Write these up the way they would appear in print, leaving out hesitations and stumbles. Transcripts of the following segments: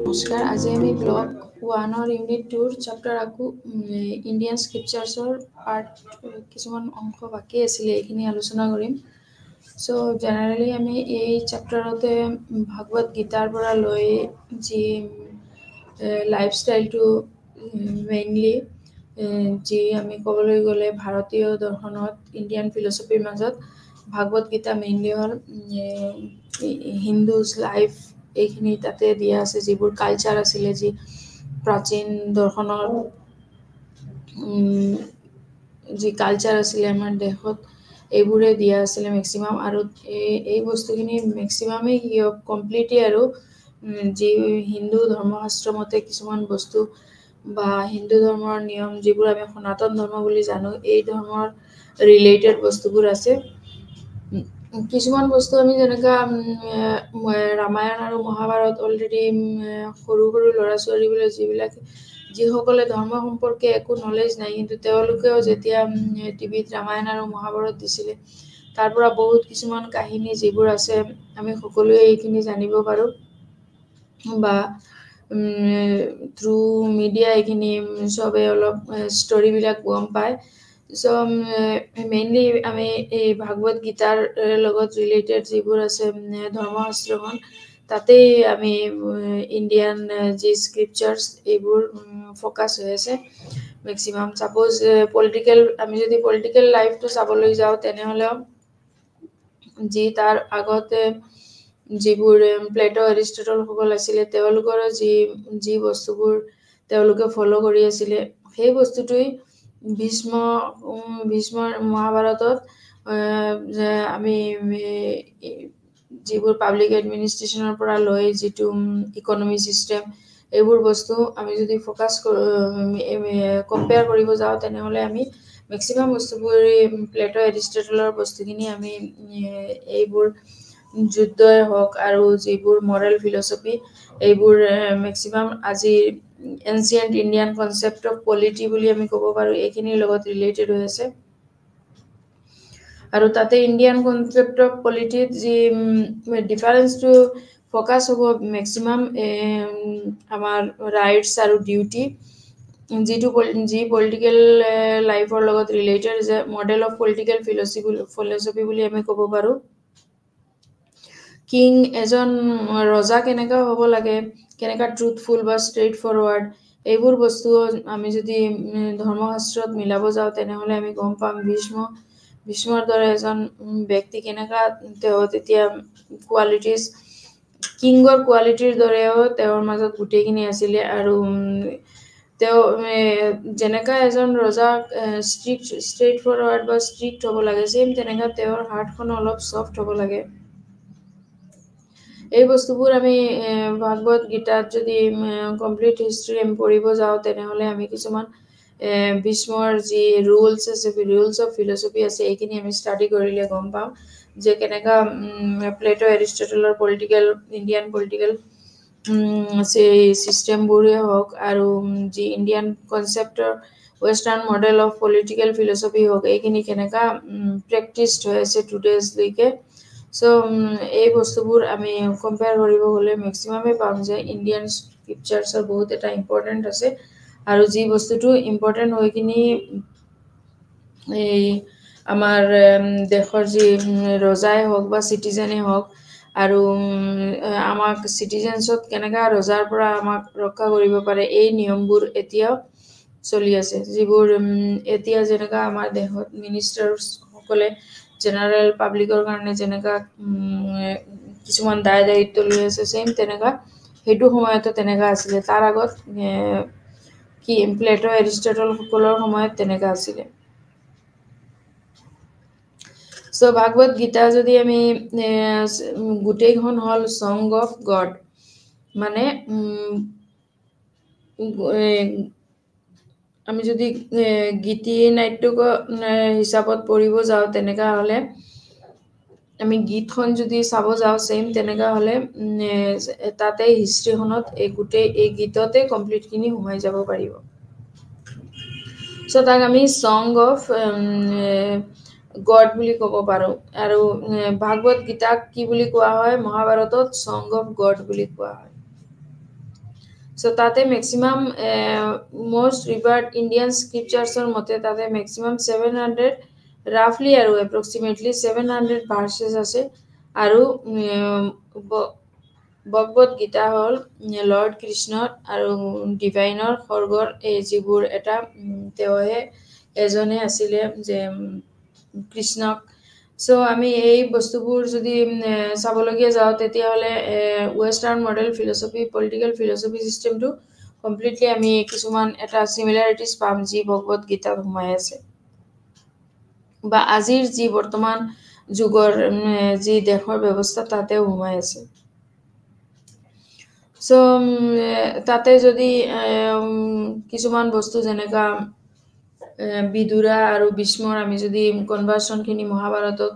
নমস্কাৰ আজি আমি ব্লগ 1 ইউনিট 2 চেপ্টাৰ আকু ইণ্ডিয়ান স্ক্ৰিপচাৰ্ছৰ পাৰ্ট কিছুমান অংশ বাকি আছিল এইখিনি আলোচনা কৰিম সো জেনাৰেলি আমি এই চেপ্টাৰতে ভাগৱত গীতাৰ পৰা লৈ যি লাইফষ্টাইলটো মেইনলি যি আমি ক'বলৈ গ'লে ভাৰতীয় দৰ্শনত ইণ্ডিয়ান ফিলচফিৰ মাজত ভাগৱত গীতা মেইনলি হ'ল হিন্দুজ লাইফ এইখিনি তাতে দিয়া আছে যিবোৰ কালচাৰ আছিলে যি প্ৰাচীন দৰ্শনৰ যি কালচাৰ আছিলে আমাৰ দেশত এইবোৰে দিয়া আছিলে মেক্সিমাম আৰু এই বস্তুখিনি মেক্সিমামেই কমপ্লিটলি আৰু যি হিন্দু ধৰ্মশাস্ত্ৰ মতে কিছুমান বস্তু বা হিন্দু ধৰ্মৰ নিয়ম যিবোৰ আমি সনাতন ধৰ্ম বুলি জানো এই ধৰ্মৰ ৰিলেটেড বস্তুবোৰ আছে কিছুমান বস্তু আমি যেনেকা ৰামায়ণ আৰু মহাভাৰত অলৰেডি সৰু সৰু ল'ৰা ছোৱালীবোৰে যিসকলে ধৰ্ম সম্পৰ্কে একো নলেজ নাই কিন্তু তেওঁলোকেও যেতিয়া টিভিত ৰামায়ণ আৰু মহাভাৰত দিছিলে তাৰ পৰা বহুত কিছুমান কাহিনী যিবোৰ আছে আমি সকলোৱে এইখিনি জানিব পাৰোঁ বা থ্ৰু মিডিয়া এইখিনি চবে অলপ ষ্টৰিবিলাক গম পায় সো মেইনলি আমি এই ভাগৱত গীতাৰ লগত ৰিলেটেড যিবোৰ আছে ধৰ্মশাস্ত্ৰখন তাতেই আমি ইণ্ডিয়ান যি স্ক্ৰিপচাৰ্ছ এইবোৰ ফ'কাছ হৈ আছে মেক্সিমাম ছাপ'জ আমি যদি পলিটিকেল লাইফটো চাবলৈ যাওঁ তেনেহ'লেও যি তাৰ আগতে যিবোৰ প্লেটো এৰিষ্টটলসকল আছিলে তেওঁলোকৰ যি বস্তুবোৰ তেওঁলোকে ফ'ল' কৰি আছিলে সেই বস্তুটোৱেই ভীষ্মৰ মহাভাৰতত যে আমি যিবোৰ পাব্লিক এডমিনিষ্ট্ৰেশ্যনৰ পৰা লৈ যিটো ইকনমি চিষ্টেম এইবোৰ বস্তু আমি যদি ফ'কাছ কম্পেয়াৰ কৰিব যাওঁ তেনেহ'লে আমি মেক্সিমাম বস্তুবোৰ প্লেটো এৰিষ্টটলৰ বস্তুখিনি আমি এইবোৰ যুদ্ধই হওক আৰু যিবোৰ মৰেল ফিলচফি এইবোৰ মেক্সিমাম আজিৰ ancient Indian concept of cruelty বুলি আমি ক'ব পাৰোঁ এইখিনিৰ লগত ৰিলেটেড হৈ আছে আৰু তাতে ইণ্ডিয়ান কনচেপ্ট অফ পলিটিত যি ডিফাৰেঞ্চটো ফ'কাছ হ'ব মেক্সিমাম আমাৰ ৰাইটছ আৰু ডিউটি যি পলিটিকেল লাইফৰ লগত ৰিলেটেড যে মডেল অফ পলিটিকেল ফিলচফি বুলি আমি ক'ব পাৰোঁ কিং এজন ৰজা কেনেকুৱা হ'ব লাগে কেনেকুৱা ট্ৰুথফুল বা ষ্ট্ৰেইট ফৰৱাৰ্ড এইবোৰ বস্তু আমি যদি ধৰ্মশাস্ত্ৰত মিলাব যাওঁ তেনেহ'লে আমি গম পাম ভীষ্মৰ দৰে এজন ব্যক্তি কেনেকুৱা তেওঁ তেতিয়া কোৱালিটিজ কিংগৰ কোৱালিটিৰ দৰেও তেওঁৰ মাজত গোটেইখিনি আছিলে আৰু তেওঁ যেনেকুৱা এজন ৰজা ষ্ট্ৰেইট ফৰৱাৰ্ড বা ষ্ট্ৰিক্ট হ'ব লাগে ছেইম তেনেকুৱা তেওঁৰ হাৰ্টখন অলপ ছফ্ট হ'ব লাগে এই বস্তুবোৰ আমি ভাগৱত গীতাত যদি কমপ্লিট হিষ্ট্ৰী আমি পঢ়িব যাওঁ তেনেহ'লে আমি কিছুমান ভীষ্মৰ যি ৰুলছ আছে ৰুলছ অফ ফিলচফি আছে এইখিনি আমি ষ্টাডি কৰিলে গম পাওঁ যে কেনেকুৱা প্লেটো এৰিষ্টটলৰ ইণ্ডিয়ান পলিটিকেল চিষ্টেমবোৰে হওক আৰু যি ইণ্ডিয়ান কনচেপ্টৰ western model of political philosophy হওক এইখিনি কেনেকুৱা প্ৰেক্টিছড হৈ আছে টুডেজলৈকে সো এই বস্তুবোৰ আমি কম্পেয়াৰ কৰিব গ'লে মেক্সিমামেই পাম যে ইণ্ডিয়ান স্ক্ৰিপচাৰ্ছৰ বহুত এটা ইম্পৰ্টেণ্ট আছে আৰু যি বস্তুটো ইম্পৰ্টেণ্ট হৈ কিনি এই আমাৰ দেশৰ যি ৰজাই হওক বা চিটিজেনেই হওক আৰু আমাক চিটিজেনছত কেনেকুৱা ৰজাৰ পৰা আমাক ৰক্ষা কৰিব পাৰে এই নিয়মবোৰ এতিয়াও চলি আছে যিবোৰ এতিয়া যেনেকুৱা আমাৰ দেশত মিনিষ্টাৰসকলে জেনেৰেল পাব্লিকৰ কাৰণে যেনেকুৱা কিছুমান দায়িত্ব লৈ আছে ছেইম তেনেকুৱা সেইটো সময়তো তেনেকুৱা আছিলে তাৰ আগত প্লেটো এৰিষ্টটলসকলৰ সময়ত তেনেকুৱা আছিলে সো ভাগৱত গীতা যদি আমি গোটেইখন হ'ল ছং অফ গড মানে আমি যদি গীতি নাট্যক হিচাপত পঢ়িব যাওঁ তেনেকুৱা হ'লে আমি গীতখন যদি চাব যাওঁ ছেইম তেনেকুৱা হ'লে তাতে হিষ্ট্ৰীখনত এই গীততে কমপ্লিটখিনি সোমাই যাব পাৰিব সো তাক আমি ছং অফ গড বুলি ক'ব পাৰোঁ আৰু ভাগৱত গীতাক কি বুলি কোৱা হয় মহাভাৰতত ছং অফ গড বুলি কোৱা হয় সো তাতে ম্যাক্সিমাম মোস্ট ৰিভাৰ্ড ইন্ডিয়ান স্ক্ৰিপচাৰ্সৰ মতে তাতে ম্যাক্সিমাম 700 ৰাফলি আৰু এপ্ৰক্সিমেটলি 700 ভাৰ্সেস আছে আৰু ভগৱত গীতা হল লৰ্ড কৃষ্ণৰ আৰু ডিভাইনৰ খৰ্গৰ যিবোৰ এটা তেওঁহে এজনে আছিলে যে কৃষ্ণক সো আমি এই বস্তুবোৰ যদি চাবলগীয়া যাওঁ তেতিয়াহ'লে western model philosophy political philosophy সিস্টেমটো কমপ্লিটলি আমি কিছুমান এটা সিমিলাৰিটিজ পাম যি ভগৱত গীতাত সোমাই আছে বা আজিৰ যি বৰ্তমান যুগৰ যি দেশৰ ব্যৱস্থা তাতে সোমাই আছে সো তাতে যদি কিছুমান বস্তু যেনেকা বিদুৰা আৰু ভীষ্মৰ আমি যদি কনভাৰ্সনখিনি মহাভাৰতত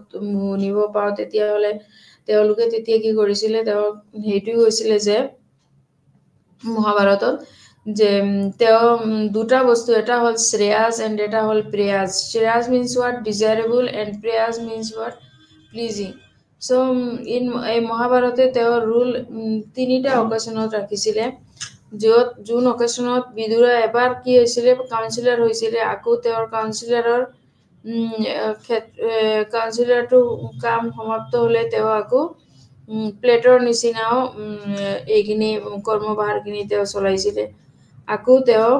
নিব পাওঁ তেতিয়াহ'লে তেওঁলোকে তেতিয়া কি কৰিছিলে তেওঁ সেইটোও হৈছিলে যে মহাভাৰতত যে তেওঁ দুটা বস্তু এটা হল শ্ৰেয়াস এণ্ড এটা হল প্ৰেয়াস শ্ৰেয়াস মিন্স হোৱাট ডিজায়াৰেবল এণ্ড প্ৰেয়াস means what pleasing so in এই মহাভাৰতে তেওঁৰ ৰুল তিনিটা অকেশনত ৰাখিছিলে য'ত যোন অকেশনত বিদুৰা এবাৰ কি হৈছিলে কাউন্সিলৰ হৈছিলে আকৌ তেওঁৰ কাউন্সিলৰটো কাম সমাপ্ত হলে তেওঁ আকৌ প্লেটৰ নিচিনাও এইখিনি কৰ্মভাৰখিনি তেওঁ চলাইছিলে আকৌ তেওঁ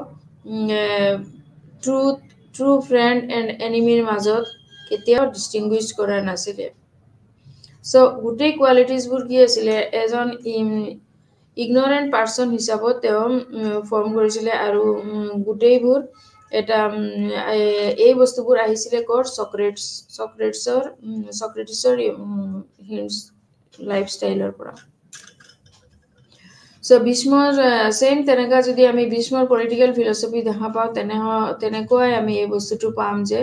ট্ৰু ফ্ৰেণ্ড এণ্ড এনিমিৰ মাজত কেতিয়াও ডিষ্টিংগুইশ কৰা নাছিলে সো গোটেই কোৱালিটিজবোৰ কি আছিলে এজন ইগনৰেণ্ট পাৰ্চন হিচাপত তেওঁ ফৰ্ম কৰিছিলে আৰু গোটেইবোৰ এটা এই বস্তুবোৰ আহিছিলে কৰ সক্ৰেটিছৰ লাইফষ্টাইলৰ পৰা সো ভীষ্মৰ সেম তেনেকা যদি আমি ভীষ্মৰ পলিটিকেল ফিলচফি দেখা পাওঁ তেনেকুৱাই আমি এই বস্তুটো পাম যে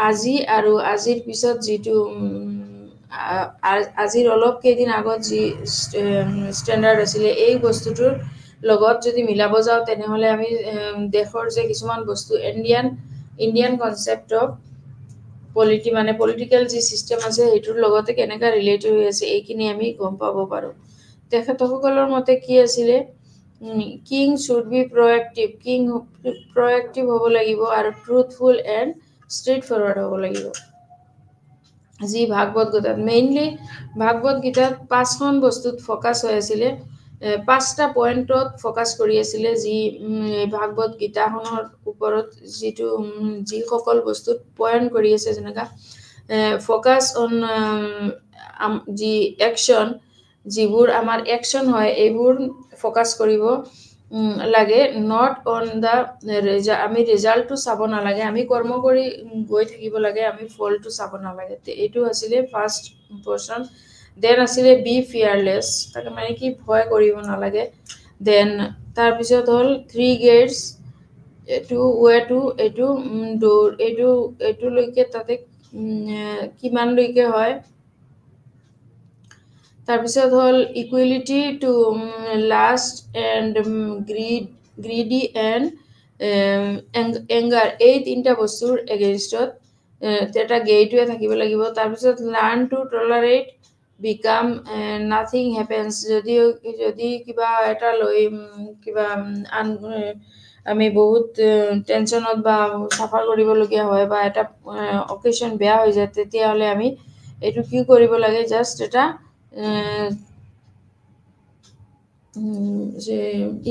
আজি আৰু আজিৰ পিছত যিটো আজিৰ অলপ কেইদিন আগত যি ষ্টেণ্ডাৰ্ড আছিলে এই বস্তুটোৰ লগত যদি মিলাব যাওঁ তেনেহ'লে আমি দেশৰ যে কিছুমান বস্তু ইণ্ডিয়ান কনচেপ্ট অফ পলিটিকেল যি চিষ্টেম আছে সেইটোৰ লগতে কেনেকা ৰিলেটেড হৈ আছে এইখিনি আমি গম পাব পাৰোঁ তেখেতসকলৰ মতে কি আছিলে কিং শুড বি প্ৰয়েক্টিভ হ'ব লাগিব আৰু ট্ৰুথফুল এণ্ড ষ্ট্ৰেইট ফৰৱাৰ্ড হ'ব লাগিব যি ভাগৱত গীতাত মেইনলি ভাগৱত গীতাত 5খন বস্তুত ফকাস হৈ আছিলে 5টা পইণ্টত ফকাস কৰি আছিলে যি ভাগৱত গীতাখনৰ ওপৰত যিটো যিসকল বস্তুত পইণ্ট কৰি আছে যেনেকা ফকাস অন যি একশ্যন যিবোৰ আমাৰ একশ্যন হয় এইবোৰ ফকাস কৰিব লাগে নট অন দা আমি ৰিজাল্টটো চাব নালাগে আমি কৰ্ম কৰি গৈ থাকিব লাগে আমি ফলটো চাব নালাগে এইটো আছিলে ফাৰ্ষ্ট পোৰ্শন দেন আছিলে বি ফিয়াৰলেছ তাকে মানে কি ভয় কৰিব নালাগে দেন তাৰপিছত হ'ল 3 গেটছ এইটো ডোৰ এইটো লৈকে তাতে কিমানলৈকে হয় তাৰপিছত হ'ল equality to lust and greedy and anger এই তিনিটা বস্তুৰ এগেইনষ্টত এটা গেইটোৱে থাকিব লাগিব তাৰপিছত learn to tolerate become nothing happens যদি কিবা এটা লৈ কিবা আমি বহুত টেনশ্যনত বা চাফাৰ কৰিবলগীয়া হয় বা এটা অকেশ্যন বেয়া হৈ যায় তেতিয়াহ'লে আমি এইটো কি কৰিব লাগে জাষ্ট এটা যে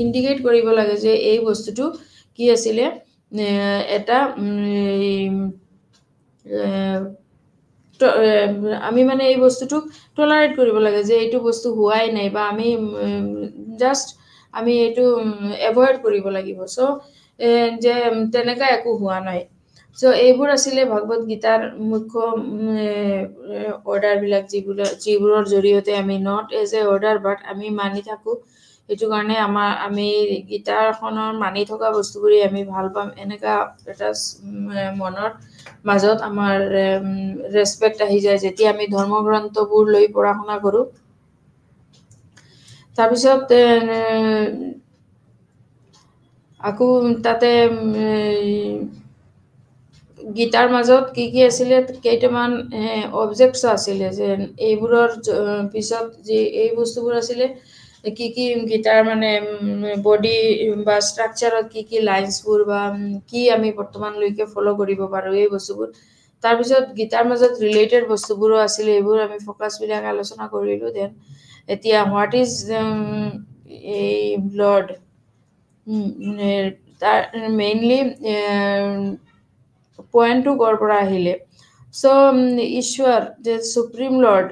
ইণ্ডিকেট কৰিব লাগে যে এই বস্তুটো কি আছিলে এটা আমি মানে এই বস্তুটো টলাৰেট কৰিব লাগে যে এইটো বস্তু হোৱাই নাই বা আমি জাষ্ট আমি এইটো এভয়েড কৰিব লাগিব সো যে তেনেকা একো হোৱা নাই সো এইবোৰ আছিলে ভাগৱত গীতাৰ মুখ্য অৰ্ডাৰবিলাক যিবোৰৰ জৰিয়তে আমি নট এজ এ অৰ্ডাৰ বাট আমি মানি থাকোঁ সেইটো কাৰণে আমি গীতাখনৰ মানি থকা বস্তুবোৰেই আমি ভাল পাম এনেকা এটা মনৰ মাজত আমাৰ ৰেছপেক্ট আহি যায় যেতিয়া আমি ধৰ্মগ্ৰন্থবোৰ লৈ পঢ়া শুনা কৰোঁ তাৰপিছত আকৌ তাতে গীতাৰ মাজত কি আছিলে কেইটামান অবজেক্টছ আছিলে যে এইবোৰৰ পিছত যে এই বস্তুবোৰ আছিলে কি কি গীতাৰ মানে বডি বা ষ্ট্ৰাকচাৰত কি লাইন্সবোৰ বা কি আমি বৰ্তমানলৈকে ফলো কৰিব পাৰো এই বস্তুবোৰ তাৰপিছত গীতাৰ মাজত ৰিলেটেড বস্তুবোৰো আছিল এইবোৰ আমি ফকাছবিলাক আলোচনা কৰিলো দেন এতিয়া হোৱাট ইজ এই লৰ্ড তাৰ মেইনলি পইণ্টটো ক'ৰ পৰা আহিলে চ' ঈশ্বৰ the supreme lord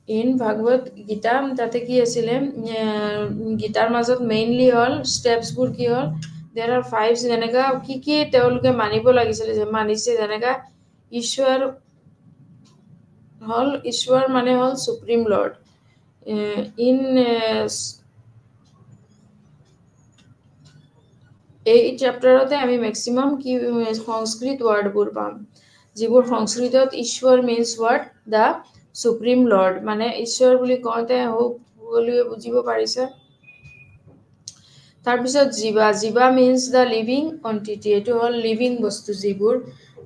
in Bhagavad Gita তাতে কি আছিলে গীতাৰ মাজত মেইনলি হ'ল ষ্টেপছবোৰ কি হ'ল দেৰ আৰ 5 যেনেকা কি তেওঁলোকে মানিব লাগিছিলে যে মানিছে যেনেকা ঈশ্বৰ মানে হ'ল সুপ্ৰিম লৰ্ড ইন এই চেপ্টাৰতে আমি মেক্সিমাম কি সংস্কৃত ৱৰ্ডবোৰ পাম যিবোৰ সংস্কৃতত ঈশ্বৰ means ward the supreme lord মানে ঈশ্বৰ বুলি কওঁতে সকলোৱে বুজিব পাৰিছে তাৰপিছত জীৱা মিনছ দ্য লিভিং এণ্টিটি এইটো হ'ল লিভিং বস্তু যিবোৰ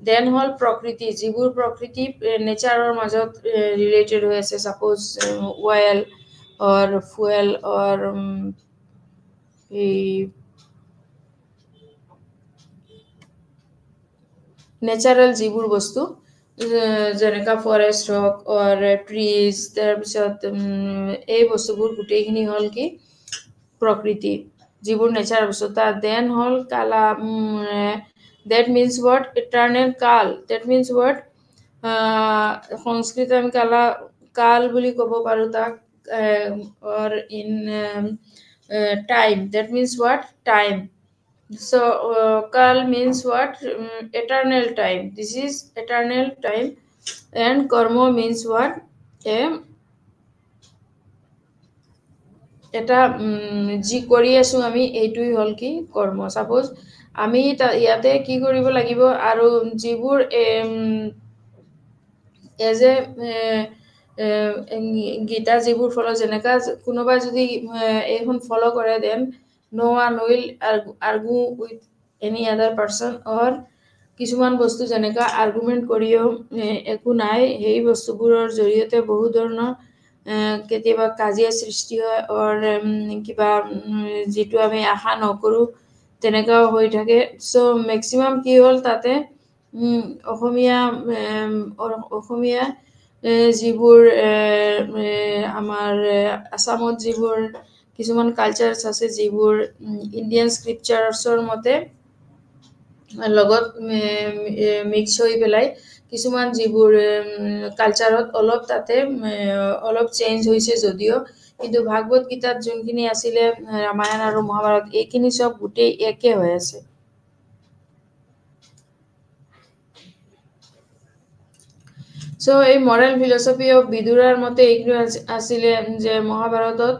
দেন হ'ল প্ৰকৃতি যিবোৰ প্ৰকৃতি নেচাৰৰ মাজত ৰিলেটেড হৈ আছে ছাপ'জ অইল অৰ ফুৱেল অৰ এই নেচাৰেল যিবোৰ বস্তু যেনেকা ফৰেষ্ট হওক অৰ ট্ৰিজ তাৰপিছত এই বস্তুবোৰ গোটেইখিনি হ'ল কি প্ৰকৃতি যিবোৰ নেচাৰেল বস্তু তাৰ দেন হ'ল কালা that means what eternal কাল that means what সংস্কৃত আমি কাল বুলি ক'ব পাৰো তাক or in time that means what time so kal means what eternal time this is eternal time and karma means what এটা যি কৰি আছো আমি এইটোই হ'ল কি কৰ্ম সাপোজ আমি ইয়াতে কি কৰিব লাগিব আৰু যিবোৰ এজ এ গীতা যিবোৰ ফলো যেনেকা কোনোবা যদি এইখন ফলো কৰে then no one will argue with any other person or কিছুমান বস্তু যেনেকা আৰ্গুমেণ্ট কৰিও একো নাই সেই বস্তুবোৰৰ জৰিয়তে বহু ধৰণৰ কেতিয়াবা কাজিয়া সৃষ্টি হয় অৰ কিবা যিটো আমি আশা নকৰোঁ তেনেকাও হৈ থাকে চ' মেক্সিমাম কি হ'ল তাতে অসমীয়া যিবোৰ আমাৰ আসামত যিবোৰ কিছুমান কালচাৰ্ছ আছে যিবোৰ ইণ্ডিয়ান স্ক্ৰিপচাৰ্ছৰ মতে লগত মিক্স হৈ পেলাই কিছুমান যিবোৰ কালচাৰত অলপ তাতে অলপ চেঞ্জ হৈছে যদিও কিন্তু ভাগৱত গীতাত যোনখিনি আছিলে ৰামায়ণ আৰু মহাভাৰত এইখিনি চব গোটেই একে হৈ আছে চ' এই মৰেল ফিলচফি অফ বিদুৰাৰ মতে এইটো আছিলে যে মহাভাৰতত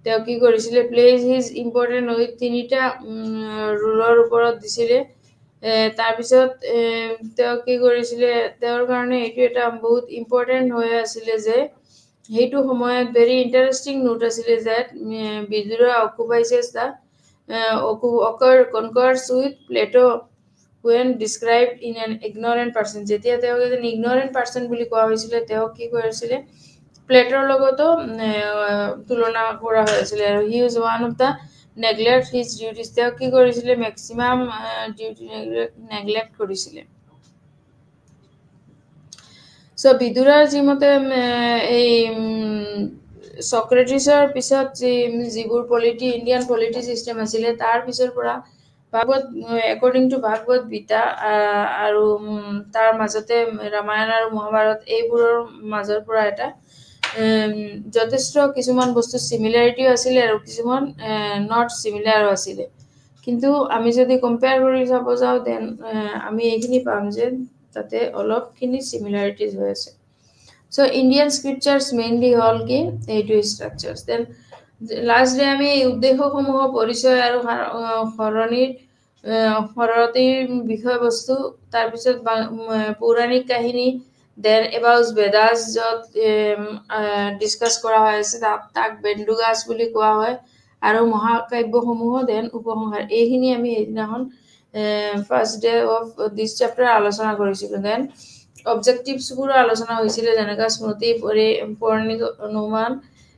তেওঁ কি কৰিছিলে প্লেজ হিজ ইম্পৰ্টেণ্ট হৈ তিনিটা ৰুলৰ ওপৰত দিছিলে তাৰপিছত তেওঁ কি কৰিছিলে তেওঁৰ কাৰণে এইটো এটা বহুত ইম্পৰ্টেণ্ট হৈ আছিলে যে সেইটো সময়ত ভেৰি ইণ্টাৰেষ্টিং নোট আছিলে যে Vidura occupies the concerns with Plato when described in an ignorant person যেতিয়া তেওঁ এজন ignorant person বুলি কোৱা হৈছিলে তেওঁ কি কৰিছিলে প্লেটৰ লগতো তুলনা কৰা হৈছিলে আৰু he was one of the neglect his duties তেওঁ কি কৰিছিলে maximum duty neglect কৰিছিলে so বিদুৰাৰ যিমতে এই সক্ৰেটিছৰ পিছত যিবোৰ ইণ্ডিয়ান পলিটি চিষ্টেম আছিলে তাৰ পিছৰ পৰা ভাগৱত একৰ্ডিং টু ভাগৱত গীতা আৰু তাৰ মাজতে ৰামায়ণ আৰু মহাভাৰত এইবোৰৰ মাজৰ পৰা এটা যথেষ্ট কিছুমান বস্তু সিমিলাৰিটিও আছিলে আৰু কিছুমান নট সিমিলাৰো আছিলে কিন্তু আমি যদি কম্পেয়াৰ কৰি চাব যাওঁ দেন আমি এইখিনি পাম যে তাতে অলপখিনি সিমিলাৰিটিজ হৈ আছে চ' ইণ্ডিয়ান স্ক্ৰিপচাৰ্ছ মেইনলি হ'ল কি এইটো ষ্ট্ৰাকচাৰ্ছ দেন লাষ্ট ডে আমি উদ্দেশ্যসমূহৰ পৰিচয় আৰু সৰতিৰ বিষয়বস্তু তাৰপিছত পৌৰাণিক কাহিনী দেন এবাউট বেদাস য'ত ডিছকাছ কৰা হৈ আছে তাক বেণ্ডুগাছ বুলি কোৱা হয় আৰু মহাকাব্যসমূহ দেন উপসংহাৰ এইখিনি আমি সেইদিনাখন first day of this chapter আলোচনা কৰিছিলোঁ দেন অবজেক্টিভছবোৰো আলোচনা হৈছিলে, যেনেকৈ স্মৃতি, পৌৰাণিক অনুমান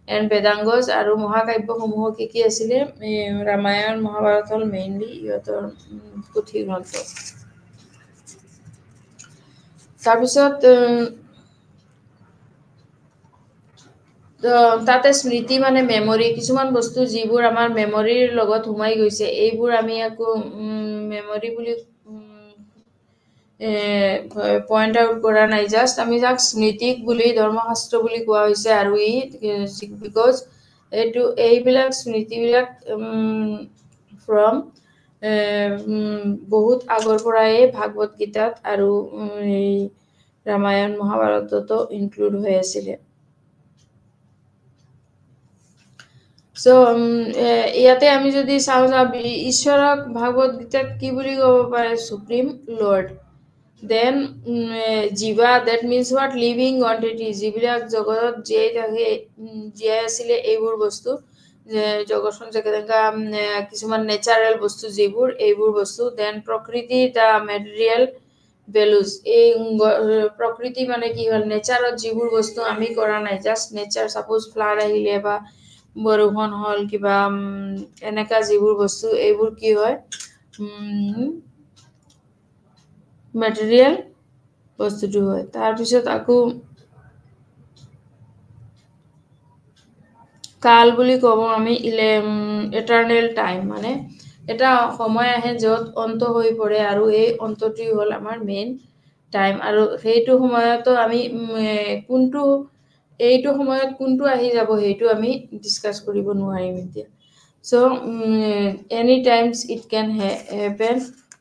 এণ্ড বেদাংগজ, আৰু মহাকাব্যসমূহ কি আছিলে? ৰামায়ণ মহাভাৰত হ'ল মেইনলি ইহঁতৰ পুথি গ্ৰন্থ। তাৰপিছত তাতে স্মৃতি মানে মেমৰি, কিছুমান বস্তু যিবোৰ আমাৰ মেমৰিৰ লগত সোমাই গৈছে, এইবোৰ আমি আকৌ মেমৰি বুলি পইণ্ট আউট কৰা নাই, জাষ্ট আমি যাক স্মৃতিক বুলি ধৰ্মশাস্ত্ৰ বুলি কোৱা হৈছে। আৰু বিকজ এইবিলাক স্মৃতিবিলাক ফ্ৰম বহুত আগৰ পৰাই ভাগৱত গীতাত আৰু এই ৰামায়ণ মহাভাৰততো ইনক্লুড হৈ আছিলে। চ' ইয়াতে আমি যদি চাওঁ ঈশ্বৰক ভাগৱত গীতাত কি বুলি ক'ব পাৰে? Supreme lord. দেন জীৱা, that means what? Living entity, যিবিলাক জগতত জীয়াই আছিলে এইবোৰ বস্তু, জগতখন যেনেকুৱা কিছুমান নেচাৰেল বস্তু যিবোৰ, এইবোৰ বস্তু। দেন প্ৰকৃতি, দ্য মেটেৰিয়েল ভেলুজ, এই প্ৰকৃতি মানে কি হ'ল? নেচাৰত যিবোৰ বস্তু আমি কৰা নাই, জাষ্ট নেচাৰ, ছাপ'জ ফ্লাড আহিলে বা বৰষুণ হ'ল, কিবা এনেকা যিবোৰ বস্তু, এইবোৰ কি হয়? মেটেৰিয়েল বস্তুটো হয়। তাৰপিছত আকৌ কাল বুলি ক'ব আমি ইটাৰনেল টাইম, মানে এটা সময় আহে য'ত অন্ত হৈ পৰে, আৰু এই অন্তটোই হ'ল আমাৰ মেইন টাইম। আৰু সেইটো সময়তো আমি এইটো সময়ত কোনটো আহি যাব সেইটো আমি ডিছকাছ কৰিব নোৱাৰিম এতিয়া। So' any times it can happen,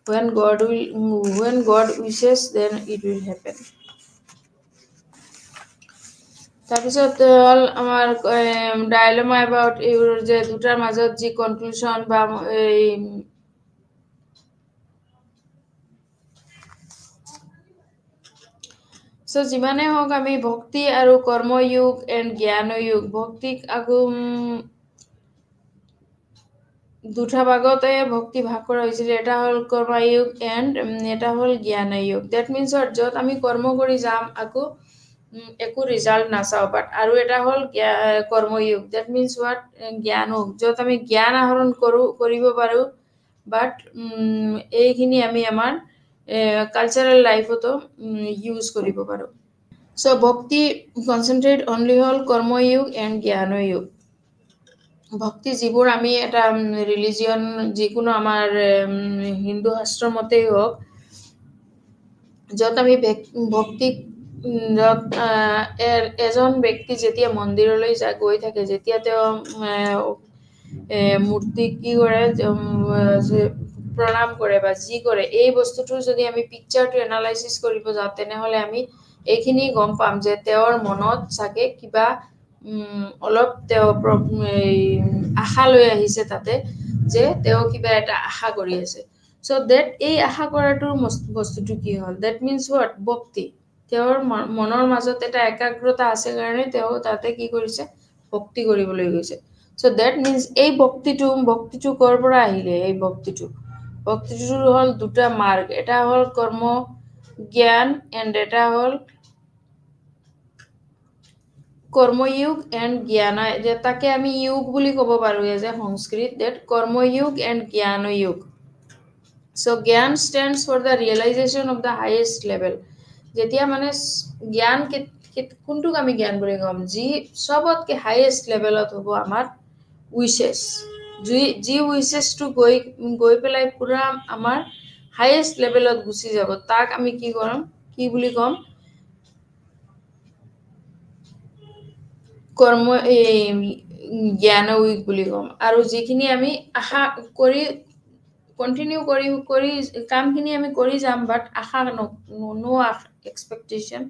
when God wishes, then it will happen. তাৰপিছত হ'ল আমাৰ ডাইলেমা এবাউট এইবোৰ, যে দুটাৰ মাজত যি কনক্লুশ্যন বা এই চ' যিমানে হওক আমি ভক্তি আৰু কৰ্ময়োগ এণ্ড জ্ঞানয়োগ, ভক্তিক আকৌ দুটা ভাগতে ভক্তি ভাগ কৰা হৈছিল। এটা হ'ল কৰ্ময়োগ এণ্ড এটা হ'ল জ্ঞানয়োগ। ডেট মিনছ য'ত আমি কৰ্ম কৰি যাম, আকৌ একো ৰিজাল্ট নাচাওঁ, বাট আৰু এটা হ'ল কৰ্ময়োগ, ডেট মিনছ হোৱাট? জ্ঞানয়োগ, য'ত আমি জ্ঞান আহৰণ কৰিব পাৰোঁ, বাট এইখিনি আমি আমাৰ কালচাৰেল লাইফতো ইউজ কৰিব পাৰোঁ। চ' ভক্তি কনচেনট্ৰেট অনলি হ'ল কৰ্ময়োগ এণ্ড জ্ঞানয়োগ। ভক্তি যিবোৰ আমি এটা ৰিলিজিয়ন, যিকোনো আমাৰ হিন্দু শাস্ত্ৰৰ মতেই হওক, য'ত আমি ভক্তিক য'ত এজন ব্যক্তি যেতিয়া মন্দিৰলৈ গৈ থাকে, যেতিয়া তেওঁ মূৰ্তিক কি কৰে? প্ৰণাম কৰে বা যি কৰে, এই বস্তুটোৰ যদি আমি পিকচাৰটো এনালাইচিছ কৰিব যাওঁ, তেনেহ'লে আমি এইখিনি গম পাম যে তেওঁৰ মনত চাগে কিবা অলপ তেওঁ আশা লৈ আহিছে তাতে, যে তেওঁ কিবা এটা আশা কৰি আছে। চ' এই আশা কৰাটোৰ বস্তুটো কি হ'ল? That means what? ভক্তি। তেওঁৰ মনৰ মাজত এটা একাগ্ৰতা আছে কাৰণে তেওঁ তাতে কি কৰিছে? ভক্তি কৰিবলৈ গৈছে। চ' ডেট মিনছ এই ভক্তিটো ক'ৰ পৰা আহিলে? এই ভক্তিটো হ'ল দুটা মাৰ্গ, এটা হ'ল কৰ্ম জ্ঞান এণ্ড এটা হ'ল কৰ্ময়োগ এণ্ড জ্ঞান। তাকে আমি যোগ বুলি ক'ব পাৰোঁ এজ এ সংস্কৃত, ডেট কৰ্ময়োগ এণ্ড জ্ঞানয়োগ। চ' জ্ঞান stands for the realization of the highest level. যেতিয়া মানে জ্ঞান, কোনটোক আমি জ্ঞান বুলি ক'ম? যি চবতকে হাইয়েষ্ট লেভেলত হ'ব আমাৰ উইচেছ, যি উইচেছটো গৈ পেলাই পুৰা আমাৰ হাইয়েষ্ট লেভেলত গুচি যাব, তাক আমি কি বুলি ক'ম? জ্ঞানয়োগ বুলি ক'ম। আৰু যিখিনি আমি আশা কৰি কণ্টিনিউ কৰি কামখিনি আমি কৰি যাম, বাট আশা নো এক্সপেক্টেশ্যন,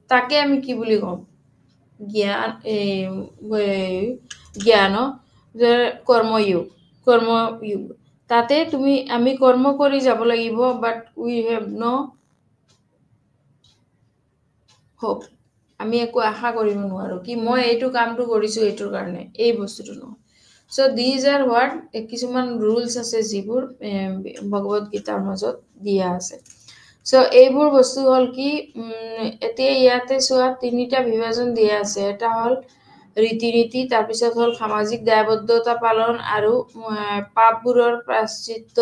তাকে আমি কি বুলি ক'ম? জ্ঞান যে কৰ্ময়োগ। তাতে আমি কৰ্ম কৰি যাব লাগিব, বাট উই হেভ নো হোপ। আমি একো আশা কৰিব নোৱাৰোঁ কি মই এইটো কামটো কৰিছোঁ এইটোৰ কাৰণে, এই বস্তুটো নহয়। চ' দিজ আৰ হোৱাট? কিছুমান ৰুলছ আছে যিবোৰ ভগৱত গীতাৰ মাজত দিয়া আছে। সো এইবোৰ বস্তু হল কি এতিয়া ইয়াতে চোৱা তিনিটা বিভাজন দিয়া আছে এটা হল ৰীতি নীতি তাৰপিছত হল সামাজিক দায়বদ্ধতা পালন আৰু পাপবোৰৰ প্ৰায়শ্চিত্ত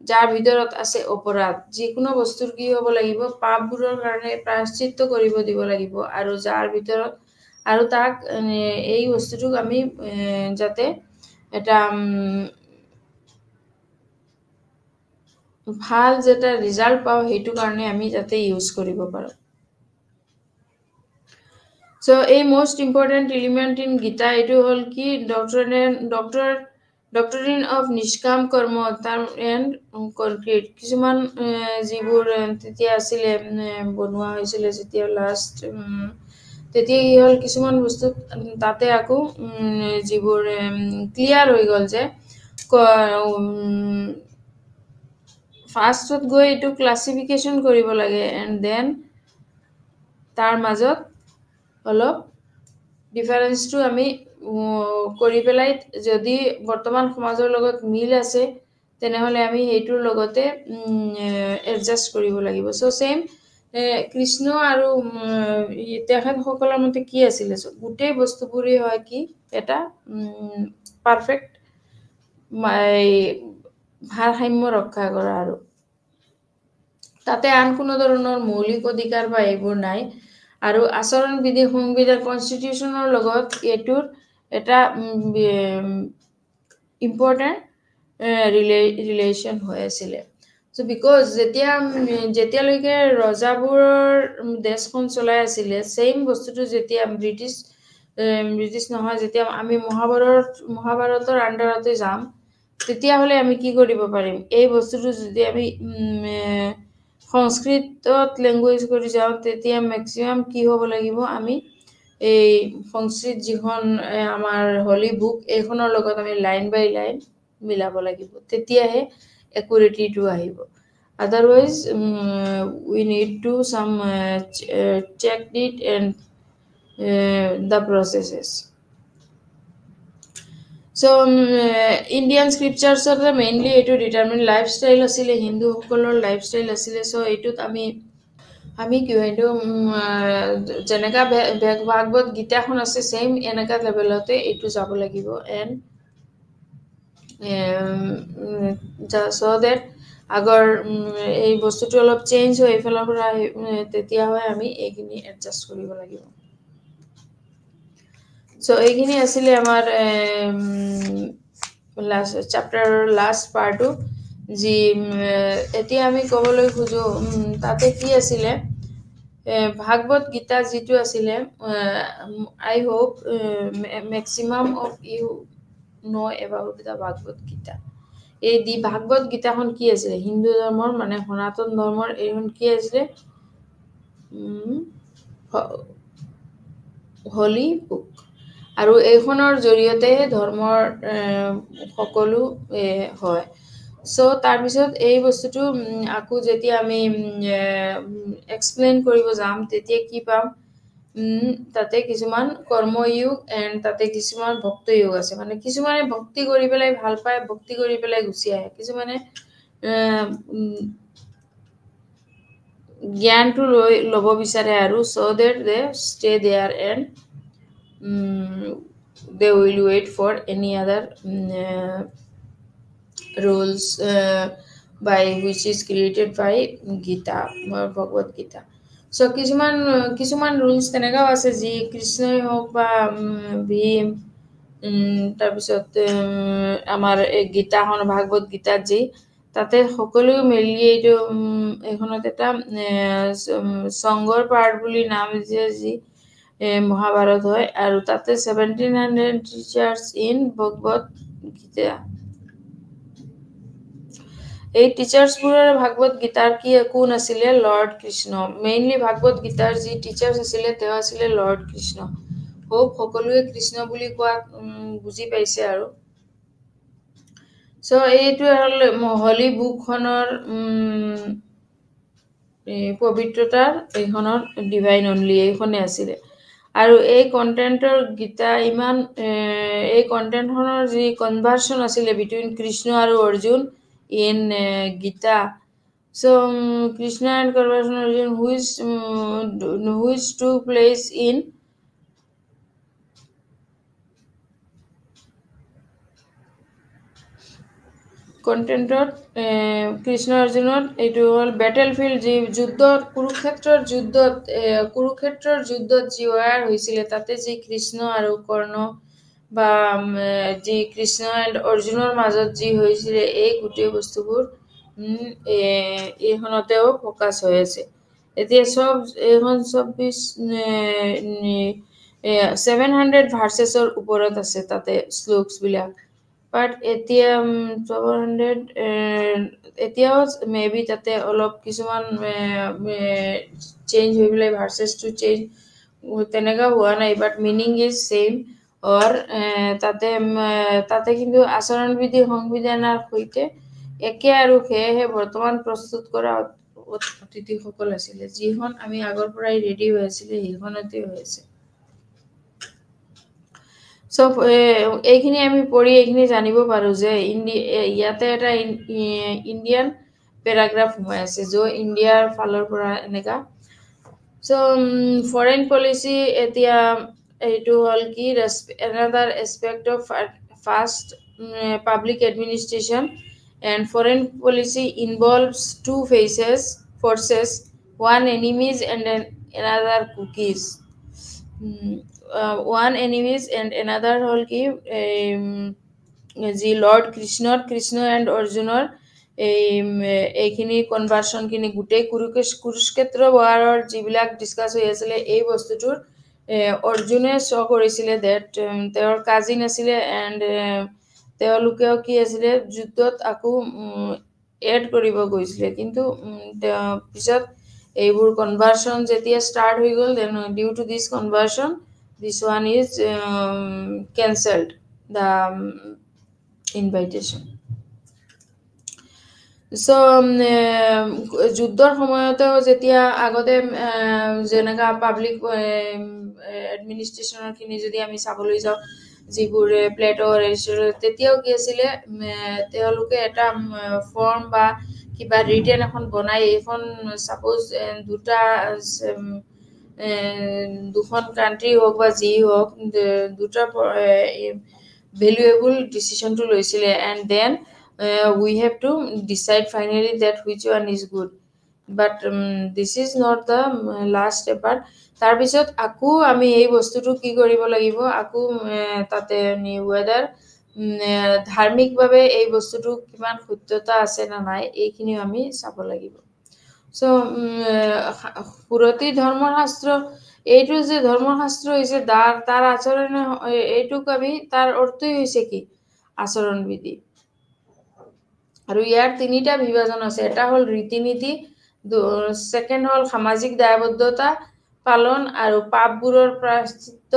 যাৰ ভিতৰত আছে অপৰাধ যিকোনো বস্তুৰ কি হ'ব লাগিব পাপবোৰৰ কাৰণে প্ৰায়শ্চিত্ত কৰিব দিব লাগিব আৰু যাৰ ভিতৰত আৰু তাক এই বস্তুটোক আমি যাতে এটা ভাল যেটা ৰিজাল্ট পাও হেতু কাৰণে আমি যাতে ইউজ কৰিব পাৰো সো এই most important element in Gita এটো হল কি ডক্টৰিন অফ নিষ্কাম কৰ্ম তাৰ এন্ড কনক্ৰিট কিছুমান যিবোৰ তেতিয়া আছিলে বনোৱা হৈছিল যেতিয়া লাষ্ট তেতিয়া কি হল কিছুমান বস্তু তাতে আকৌ যিবোৰ ক্লিয়াৰ হৈ গল যে ফাৰ্ষ্টত গৈ এটো ক্লাসিফিকেশন কৰিব লাগে এন্ড দেন তাৰ মাজত অলপ ডিফাৰেন্সটো আমি কৰি পেলাই যদি বৰ্তমান সমাজৰ লগত মিল আছে তেনেহলে আমি হেতুৰ লগতে এডজাস্ট কৰিব লাগিব সো সেম কৃষ্ণ আৰু তেখেত সকলৰ মতে কি আছিল গোটেই বস্তুবোৰে হয় কি এটা পাৰফেক্ট ভাৰসাম্য ৰক্ষা কৰা আৰু তাতে আন কোনো ধৰণৰ মৌলিক অধিকাৰ বা এইবোৰ নাই আৰু আচৰণ বিধি সংবিধান কনস্টিটিউশনৰ লগত এটোৰ এটা ইম্পৰ্টেন্ট ৰিলেশন হৈ আছিল সো বিকজ যেতিয়ালৈকে ৰজাবোৰৰ দেশখন চলাই আছিল সেম বস্তুটো যেতিয়া ব্ৰিটিছ নহয় যেতিয়া আমি মহাভাৰতৰ আন্ডাৰতে যাম তেতিয়া হলে আমি কি কৰিব পাৰিম এই বস্তুটো যদি আমি সংস্কৃতত ল্যাঙ্গুৱেজ কৰি যাও তেতিয়া ম্যাক্সিমাম কি হ'ব লাগিব আমি এই সংস্কৃত যিখন আমাৰ হলি বুক এইখনৰ লগত আমি লাইন বাই লাইন মিলাব লাগিব তেতিয়াহে একুৰেটিটো আহিব otherwise we need to some check it and the processes so Indian scriptures are mainly to determine lifestyle asile hindu hokolor lifestyle asile so etut আমি কি এটো জেনেকা ভাগৱত গীতাখন আছে সেম এনেকা লেভেলতে এটো যাব লাগিব এন্ড so that আগৰ এই বস্তুটো অলপ চেঞ্জ হৈ ফেলৰ পৰা তেতিয়া হয় আমি এইখিনি এডজাস্ট কৰিব লাগিব সো এইখিনি আছিল আমাৰ লাষ্ট চ্যাপ্টাৰৰ লাষ্ট পাৰ্টটো যি এতিয়া আমি কবলৈ খুজো তাতে কি আছিল ভাগৱত গীতা যেটো আছিল I hope maximum of you know about the Bhagavad Gita এই দি ভাগৱত গীতাখন কি আছিল হিন্দু ধৰ্মৰ মানে সনাতন ধৰ্মৰ এইখন কি আছিল হলি বুক আৰু এইখনৰ জৰিয়তে ধৰ্মৰ সকলো হয় সো তাৰ পিছত এই বস্তুটো আকু যেতিয়া আমি এক্সপ্লেইন কৰিব যাম তেতিয়া কি পাম তাতে কিছুমান কৰ্ময়োগ এন্ড তাতে কিছুমান ভক্তি যোগ আছে মানে কিছুমানে ভক্তি কৰি পেলাই ভাল পায় ভক্তি কৰি পেলাই গুচি আহে কিছুমানে জ্ঞানটো লব বিচাৰে আৰু so that they stay there and they will wait for any other rules by which is created by Gita or Bhagavad Gita so কিছুমান rules তেনেকাও আছে যি কৃষ্ণই হোক বা ভীম তাৰ পিছত আমাৰ এই গীতাখন ভাগৱত গীতা যি তাতে সকলো মিলি এইটো এখনত এটা সংগৰ পাৰ্ট বুলি নাম যে যি মহাভাৰত হয় আৰু তাতে 1700 টিচাৰ্স ইন ভগৱত গীতা এই টিচাৰ্সবোৰৰ ভাগৱত গীতাৰ কি কোন আছিল লৰ্ড কৃষ্ণ মেইনলি ভাগৱত গীতাৰ যি টিচাৰ্স আছিল তেওঁ আছিল লৰ্ড কৃষ্ণ হোপ সকলোৱে কৃষ্ণ বুলি কোৱা বুজি পাইছে আৰু সো এইটো হল হলি বুকখনৰ পবিত্ৰতাৰ এইখনৰ ডিভাইন অনলি এইখনে আছিল আৰু এই কন্টেন্টৰ গীতা ইমান এই কন্টেন্টখনৰ যি কনভাৰ্সন আছিল বিটুইন কৃষ্ণ আৰু Arjun in Gita So Krishna and conversion origin which took place in কণ্টেণ্টত Krishna অৰ্জুনত এইটো হ'ল বেটেলফিল্ড যি যুদ্ধত কুৰুক্ষেত্ৰৰ যুদ্ধত যি ৱাৰ হৈছিলে তাতে যি কৃষ্ণ আৰু কৰ্ণ বা যি কৃষ্ণ এণ্ড অৰ্জুনৰ মাজত যি হৈছিলে এই গোটেই বস্তুবোৰ এইখনতেও ফ'কাছ হৈ আছে এতিয়া এইখন 700 ভাৰ্চেছৰ ওপৰত আছে তাতে শ্লোকছবিলাক বাট এতিয়া 700 এতিয়াও মেবি তাতে অলপ কিছুমান চেঞ্জ হৈ পেলাই ভাৰ্চেছটো চেঞ্জ তেনেকুৱা হোৱা নাই বাট মিনিং ইজ ছেইম অৰ তাতে কিন্তু আচৰণবিধি সংবিধানৰ সৈতে একে আৰু সেয়েহে বৰ্তমান প্ৰস্তুত কৰা অতিথিসকল আছিলে যিখন আমি আগৰ পৰাই ৰেডি হৈ আছিলে সেইখনতে হৈ আছে সব এইখিনি আমি পঢ়ি এইখিনি জানিব পাৰো যে ইয়াতে এটা ইণ্ডিয়ান পেৰাগ্ৰাফ সোমাই আছে য'ত ইণ্ডিয়াৰ ফালৰ পৰা এনেকা So foreign policy এতিয়া এইটো হ'ল কি another aspect of fast public administration and foreign policy involves two forces one enemies and another cookies one enemies and another হ'ল কি যি লৰ্ড কৃষ্ণ এণ্ড অৰ্জুনৰ এইখিনি কনভাৰ্চনখিনি গোটেই কুৰুক্ষেত্ৰ ৱাৰৰ যিবিলাক ডিছকাছ হৈ আছিলে এই বস্তুটোৰ অৰ্জুনে কৰিছিলে ডেট তেওঁৰ কাজিন আছিলে এণ্ড তেওঁলোকেও কি আছিলে যুদ্ধত আকৌ এড কৰিব গৈছিলে কিন্তু পিছত এইবোৰ কনভাৰ্চন যেতিয়া ষ্টাৰ্ট হৈ গ'ল then due to this conversation this one is cancelled the invitation So যুদ্ধৰ সময়তেও যেতিয়া আগতে যেনেকা পাব্লিক এডমিনিষ্ট্ৰেশ্যনৰ খিনি যদি আমি চাবলৈ যাওঁ যিবোৰ প্লেটৰ তেতিয়াও কি আছিলে তেওঁলোকে এটা ফৰ্ম বা কিবা ৰিটেন এখন বনাই এইখন সাপোজ দুখন কাণ্ট্ৰি হওক বা যি হওক দুটা ভেলুৱেবল ডিচিশ্যনটো লৈছিলে and then we have to decide finally that which one is good but this is not the last step but তাৰপিছত আকৌ আমি এই বস্তুটো কি কৰিব লাগিব আকৌ তাতে whether ধাৰ্মিকভাৱে এই বস্তুটো কিমান সত্যতা আছে না নাই এইখিনি আমি চাব লাগিব সো পুৰতি ধৰ্মশাস্ত্ৰ এইটো যে ধৰ্মশাস্ত্ৰ হৈছে তাৰ আচৰণ এইটোক আমি তাৰ অৰ্থই হৈছে কি আচৰণবিধি আৰু ইয়াৰ তিনিটা বিভাজন আছে এটা হ'ল ৰীতি-নীতি সেকেন্ড হ'ল সামাজিক দায়বদ্ধতা পালন আৰু পাপবোৰৰ প্ৰায়শ্চিত্ত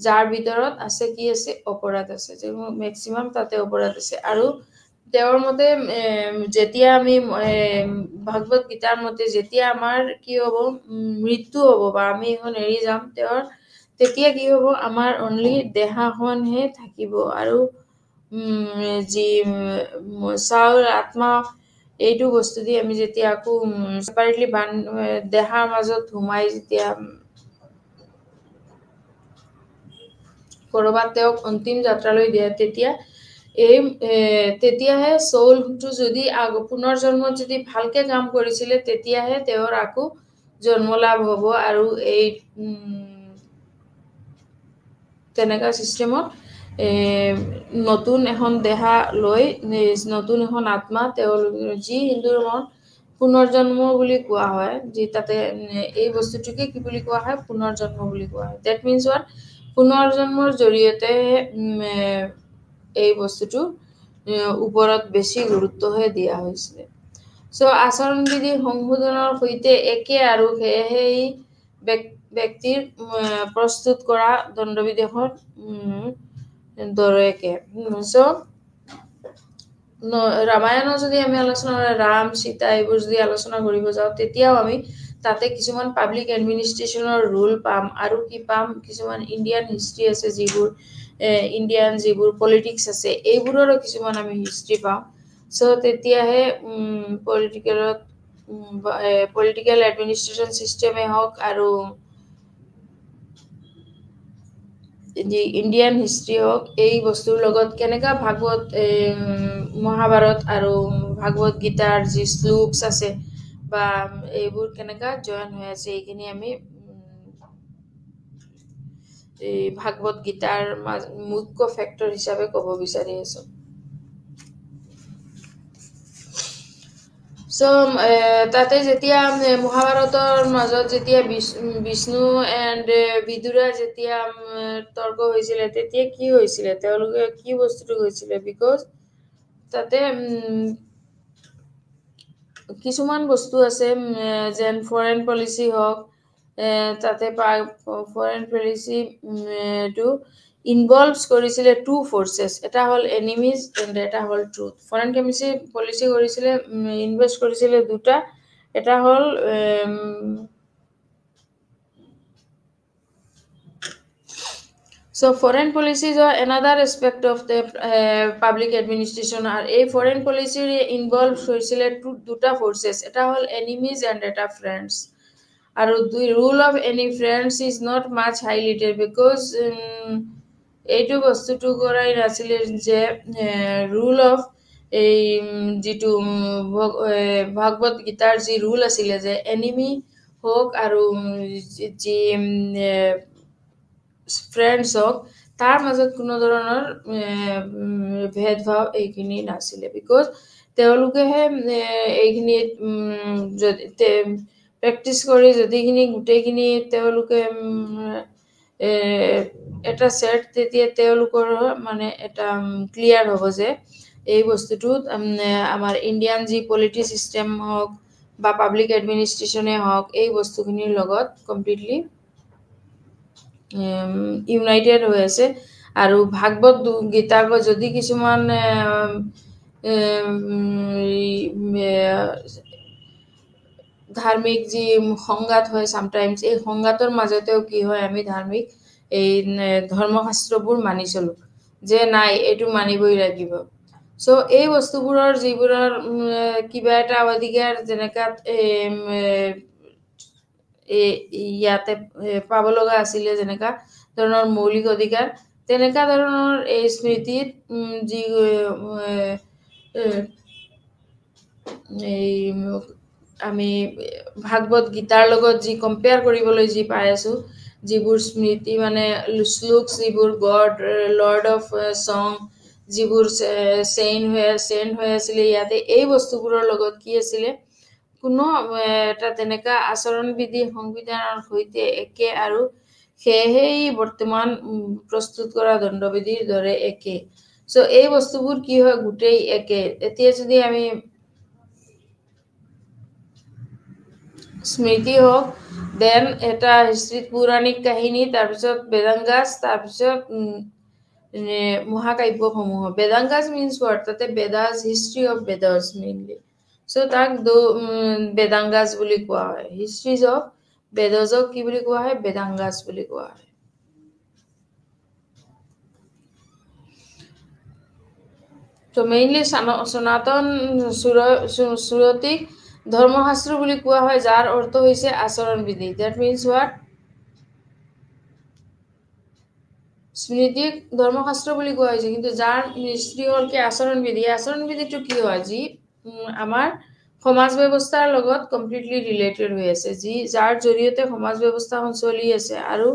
যাৰ ভিতৰত আছে কি আছে অপৰাধ আছে যে ম্যাক্সিমাম তাতে অপৰাধ আছে আৰু তেওঁৰ মতে যেতিয়া আমি ভাগৱত গীতাৰ মতে যেতিয়া আমাৰ কি হ'ব মৃত্যু হ'ব বা আমি এখন এৰি যাম তেতিয়া কি হ'ব আমাৰ অনলি দেহাখনহে থাকিব আৰু যি চাউল আত্মা এইটো বস্তু দি আমি যেতিয়া আকৌ সেপাৰেটলি দেহাৰ মাজত ঘুমাই যেতিয়া কৰবাত তেওঁক অন্তিম যাত্ৰালৈ দিয়ে তেতিয়াহে চৌলটো যদি পুনৰ জন্মত যদি ভালকে কাম কৰিছিলে তেতিয়াহে তেওঁৰ আকৌ জন্ম লাভ হ'ব আৰু এই তেনেকা সিস্টেমত নতুন এখন দেহা লৈ নতুন এখন আত্মা যি হিন্দু ধৰ্মত পুনৰ্জন্ম বুলি কোৱা হয় যি তাতে এই বস্তুটোকে কি বুলি কোৱা হয় পুনৰ্জন্ম বুলি কোৱা হয় দ্যাট মিন্স what পুনৰ্জন্মৰ জৰিয়তে এই বস্তুটো ওপৰত বেছি গুৰুত্বহে দিয়া হৈছিল সো আচৰণবিধি সংশোধনৰ সৈতে একে আৰু সেই ব্যক্তিৰ প্ৰস্তুত কৰা দণ্ডবিধেখন দৰেকে সো ৰামায়ণৰ যদি আমি আলোচনা ৰাম সীতা এইবোৰ যদি আলোচনা কৰিব যাওঁ তেতিয়াও আমি তাতে কিছুমান পাব্লিক এডমিনিষ্ট্ৰেশ্যনৰ ৰুল পাম আৰু কি পাম কিছুমান ইণ্ডিয়ান হিষ্ট্ৰী আছে যিবোৰ ইণ্ডিয়ান যিবোৰ পলিটিক্স আছে এইবোৰৰো কিছুমান আমি হিষ্ট্ৰী পাম সো তেতিয়াহে পলিটিকেলত পলিটিকেল এডমিনিষ্ট্ৰেশ্যন চিষ্টেমে হওক আৰু যি ইণ্ডিয়ান হিষ্ট্ৰী হওক এই বস্তুৰ লগত কেনেকুৱা ভাগৱত মহাভাৰত আৰু ভাগৱত গীতাৰ যি শ্লোকছ আছে বা এইবোৰ কেনেকুৱা জইন হৈ আছে এইখিনি আমি এই ভাগৱত গীতাৰ মুখ্য ফেক্টৰ হিচাপে ক'ব বিচাৰি আছো So, তাতে যেতিয়া মহাভাৰতৰ মাজত যেতিয়া বিষ্ণু এণ্ড বিদুৰা যেতিয়া তৰ্ক হৈছিলে তেতিয়া কি হৈছিলে তেওঁলোকে কি বস্তুটো হৈছিলে বিকজ তাতে কিছুমান বস্তু আছে যেন ফৰেন পলিচি হওক তাতে ফৰেন পলিচি টো ইনভলভছ কৰিছিলে টু ফৰ্চেছ এটা হ'ল এনিমিজ এণ্ড এটা হ'ল ট্ৰুথ ফৰেন পলিচি কৰিছিলে ইনভেষ্ট কৰিছিলে দুটা এটা হ'ল So foreign policies are another aspect of the public administration are a foreign policy involved হৈছিলে দুটা forces এটা হ'ল enemies and এটা friends আৰু the rule of any friends is not much highlighted because এইটো বস্তুটো কৰাই নাছিলে যে rule of এই যিটো ভাগৱত গীতাৰ যি rule আছিলে যে enemy হওক আৰু যি ফ্ৰেণ্ডছ হওক তাৰ মাজত কোনো ধৰণৰ ভেদভাৱ এইখিনি নাছিলে বিকজ তেওঁলোকেহে এইখিনি প্ৰেক্টিচ কৰি যদিখিনি গোটেইখিনি তেওঁলোকে এটা ছেট তেতিয়া তেওঁলোকৰ মানে এটা ক্লিয়াৰ হ'ব যে এই বস্তুটোত আমাৰ ইণ্ডিয়ান যি পলিটি চিষ্টেম হওক বা পাব্লিক এডমিনিষ্ট্ৰেশ্যনে হওক এই বস্তুখিনিৰ লগত কমপ্লিটলি ইউনাইটেড হৈ আছে আৰু ভাগৱত গীতাৰ যদি কিছুমান ধাৰ্মিক যি সংঘাত হয় সামটাইমছ এই সংঘাতৰ মাজতেও কি হয় আমি ধাৰ্মিক এই ধৰ্মশাস্ত্ৰবোৰ মানি চলো যে নাই এইটো মানিবই লাগিব সো এই বস্তুবোৰৰ যিবোৰৰ কিবা এটা অধিকাৰ যেনেকা ইয়াতে পাব লগা আছিলে যেনেকা ধৰণৰ মৌলিক অধিকাৰ তেনেকা ধৰণৰ এই স্মৃতিত যি এই আমি ভাগৱত গীতাৰ লগত যি কম্পেয়াৰ কৰিবলৈ যি পাই আছো যিবোৰ স্মৃতি মানে শ্লোক যিবোৰ লৰ্ড অফ সং যিবোৰ চেইন হৈ আছিলে ইয়াতে এই বস্তুবোৰৰ লগত কি আছিলে কোনো এটা তেনেকা আচৰণ বিধি সংবিধানৰ সৈতে একে আৰু সেয়েহে বৰ্তমান প্ৰস্তুত কৰা দণ্ডবিধিৰ দৰে একে সো এই বস্তুবোৰ কি হয় গোটেই একে এতিয়া যদি আমি স্মৃতি হওক দেন এটা হিষ্ট্ৰীত পৌৰাণিক কাহিনী তাৰপিছত বেদাংগাজ তাৰপিছত মহাকাব্যসমূহ বেদাংগাজ মিনছ ৱাট তাতে বেদাজ হিষ্ট্ৰী অফ বেদাৰ্ছ মেইনলি সো তাক বেদাংগাজ বুলি কোৱা হয় হিষ্ট্ৰীজ অফ বেদাজক কি বুলি কোৱা হয় বেদাংগাজ বুলি কোৱা হয় তো মেইনলি সনাতন সুৰতিক ধৰ্মশাস্ত্ৰ বুলি কোৱা হয় যাৰ অৰ্থ হৈছে আচৰণ বিধি দ্যাট মিনছ হোৱাট স্মৃতিক ধৰ্মশাস্ত্ৰ বুলি কোৱা হৈছে কিন্তু যাৰ হিষ্ট্ৰী হ'ল কি আচৰণ বিধিটো কি হয় যি আমাৰ সমাজ ব্যৱস্থাৰ লগত কমপ্লিটলি ৰিলেটেড হৈ আছে যি যাৰ জৰিয়তে সমাজ ব্যৱস্থাখন চলি আছে আৰু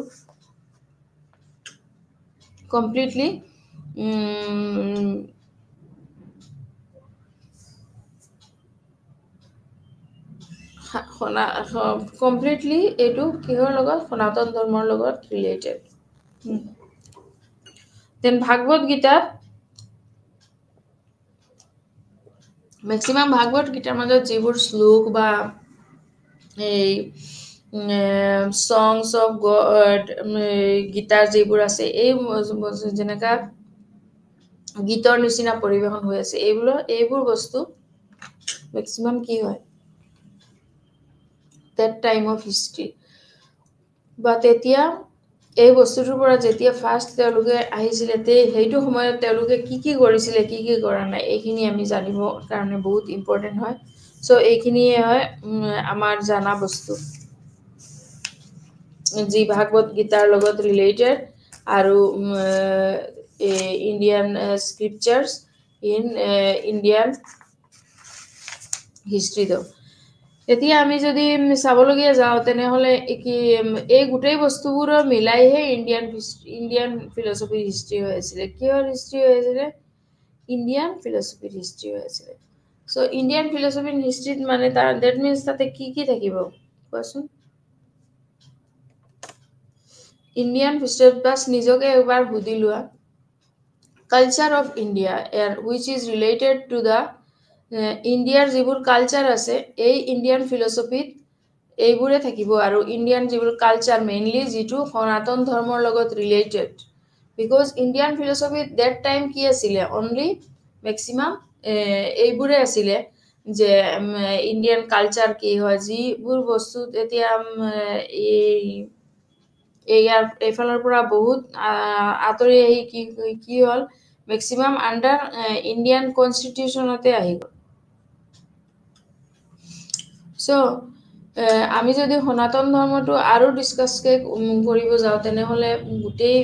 কমপ্লিটলি কমপ্লিটলি এইটো কিহৰ লগত সনাতন ধৰ্মৰ লগত ৰিলেটেড দেন ভাগৱত গীতাত মেক্সিমাম ভাগৱত গীতাৰ মাজত যিবোৰ শ্লোক বা এই songs of God গীতাৰ যিবোৰ আছে এই যেনেকা গীতৰ নিচিনা পৰিবেশন হৈ আছে এইবোৰ বস্তু মেক্সিমাম কি হয় that time of history বা তেতিয়া এই বস্তুটোৰ পৰা যেতিয়া ফাৰ্ষ্ট তেওঁলোকে আহিছিলে সেইটো সময়ত তেওঁলোকে কি কৰিছিলে কি কৰা নাই এইখিনি আমি জানিবৰ কাৰণে বহুত ইম্পৰ্টেণ্ট হয় সো এইখিনিয়ে হয় আমাৰ জানা বস্তু যি ভাগৱত গীতাৰ লগত ৰিলেটেড আৰু ইণ্ডিয়ান স্ক্ৰিপচাৰ্ছ ইন ইণ্ডিয়ান হিষ্ট্ৰীটো এতিয়া আমি যদি চাবলগীয়া যাওঁ তেনেহ'লে কি এই গোটেই বস্তুবোৰৰ মিলাইহে ইণ্ডিয়ান ফিলচফিৰ হিষ্ট্ৰী হৈ আছিলে কিহৰ হিষ্ট্ৰী হৈ আছিলে ইণ্ডিয়ান ফিলচফিৰ হিষ্ট্ৰী হৈ আছিলে চ' ইণ্ডিয়ান ফিলচফিৰ হিষ্ট্ৰীত মানে তাৰ ডেট মিনছ তাতে কি কি থাকিব কোৱাচোন ইণ্ডিয়ান হিষ্ট্ৰীত বাছ নিজকে এবাৰ সুধি লোৱা culture of India which is related to the ইণ্ডিয়াৰ যিবোৰ কালচাৰ আছে এই ইণ্ডিয়ান ফিলচফিত এইবোৰে থাকিব আৰু ইণ্ডিয়ান যিবোৰ কালচাৰ মেইনলি যিটো সনাতন ধৰ্মৰ লগত ৰিলেটেড বিকজ ইণ্ডিয়ান ফিলচফিত ডেট টাইম কি আছিলে অনলি মেক্সিমাম এইবোৰে আছিলে যে ইণ্ডিয়ান কালচাৰ কি হয় যিবোৰ বস্তু এতিয়া ইয়াৰ এইফালৰ পৰা বহুত আঁতৰি আহি কি হ'ল মেক্সিমাম আণ্ডাৰ ইণ্ডিয়ান কনষ্টিটিউশ্যনতে আহি গ'ল চ' আমি যদি সনাতন ধৰ্মটো আৰু ডিছকাছকে কৰিব যাওঁ তেনেহ'লে গোটেই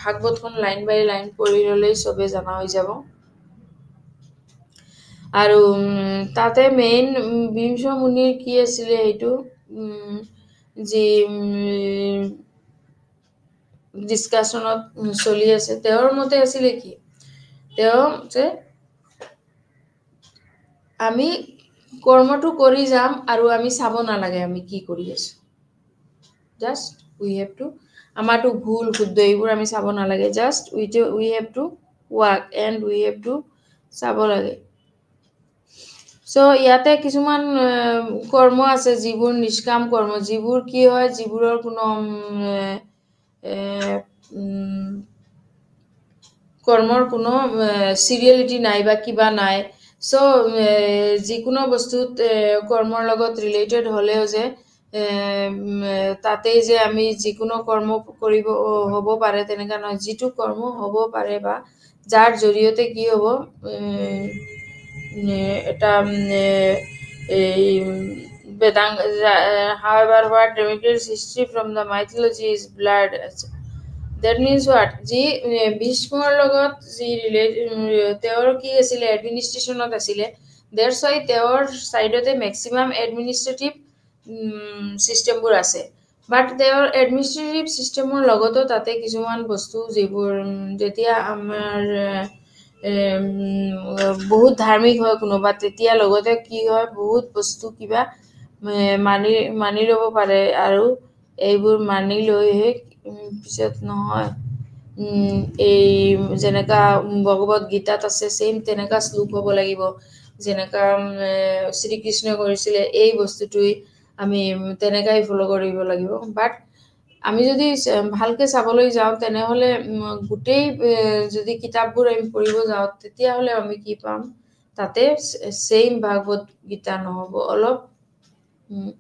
ভাগৱতখন লাইন বাই লাইন পঢ়ি ল'লেই চবে জনা হৈ যাব আৰু তাতে মেইন ভীষ্ম মুনিৰ কি আছিলে সেইটো যি ডিছকাশ্যনত চলি আছে তেওঁৰ মতে আছিলে কি তেওঁ যে আমি কৰ্মটো কৰি যাম আৰু আমি চাব নালাগে আমি কি কৰি আছো জাষ্ট উই হেভ টু আমাৰতো ভুল শুদ্ধ এইবোৰ আমি চাব নালাগে just we have to walk and we have to চাব লাগে চ' ইয়াতে কিছুমান কৰ্ম আছে যিবোৰ নিষ্কাম কৰ্ম যিবোৰ কি হয় যিবোৰৰ কোনো কৰ্মৰ কোনো চিৰিয়েলিটি নাই বা কিবা নাই চ' যিকোনো বস্তুত কৰ্মৰ লগত ৰিলেটেড হ'লেও যে তাতেই যে আমি যিকোনো কৰ্ম কৰিব হ'ব পাৰে তেনেকুৱা নহয় যিটো কৰ্ম হ'ব পাৰে বা যাৰ জৰিয়তে কি হ'ব এটা এই Vedang, however, what Demetrius' history from the mythology is blurred. That means what? যি ভীষ্মৰ লগত যি তেওঁৰ কি আছিলে এডমিনিষ্ট্ৰেশ্যনত আছিলে দেটছ ৱাই তেওঁৰ ছাইডতে মেক্সিমাম এডমিনিষ্ট্ৰেটিভ চিষ্টেমবোৰ আছে বাট তেওঁৰ এডমিনিষ্ট্ৰেটিভ চিষ্টেমৰ লগতো তাতে কিছুমান বস্তু যিবোৰ যেতিয়া আমাৰ বহুত ধাৰ্মিক হয় কোনোবা তেতিয়া লগতে কি হয় বহুত বস্তু কিবা মানি ল'ব পাৰে আৰু এইবোৰ মানি লৈহে পিছত নহয় এই যেনেকা ভগৱত গীতাত আছে ছেইম তেনেকা শ্লোক হ'ব লাগিব যেনেকা শ্ৰীকৃষ্ণই কৰিছিলে এই বস্তুটোৱেই আমি তেনেকাই ফ'ল' কৰিব লাগিব বাট আমি যদি ভালকে চাবলৈ যাওঁ তেনেহ'লে গোটেই যদি কিতাপবোৰ আমি পঢ়িব যাওঁ তেতিয়াহ'লে আমি কি পাম তাতে ছেইম ভাগৱত গীতা নহ'ব অলপ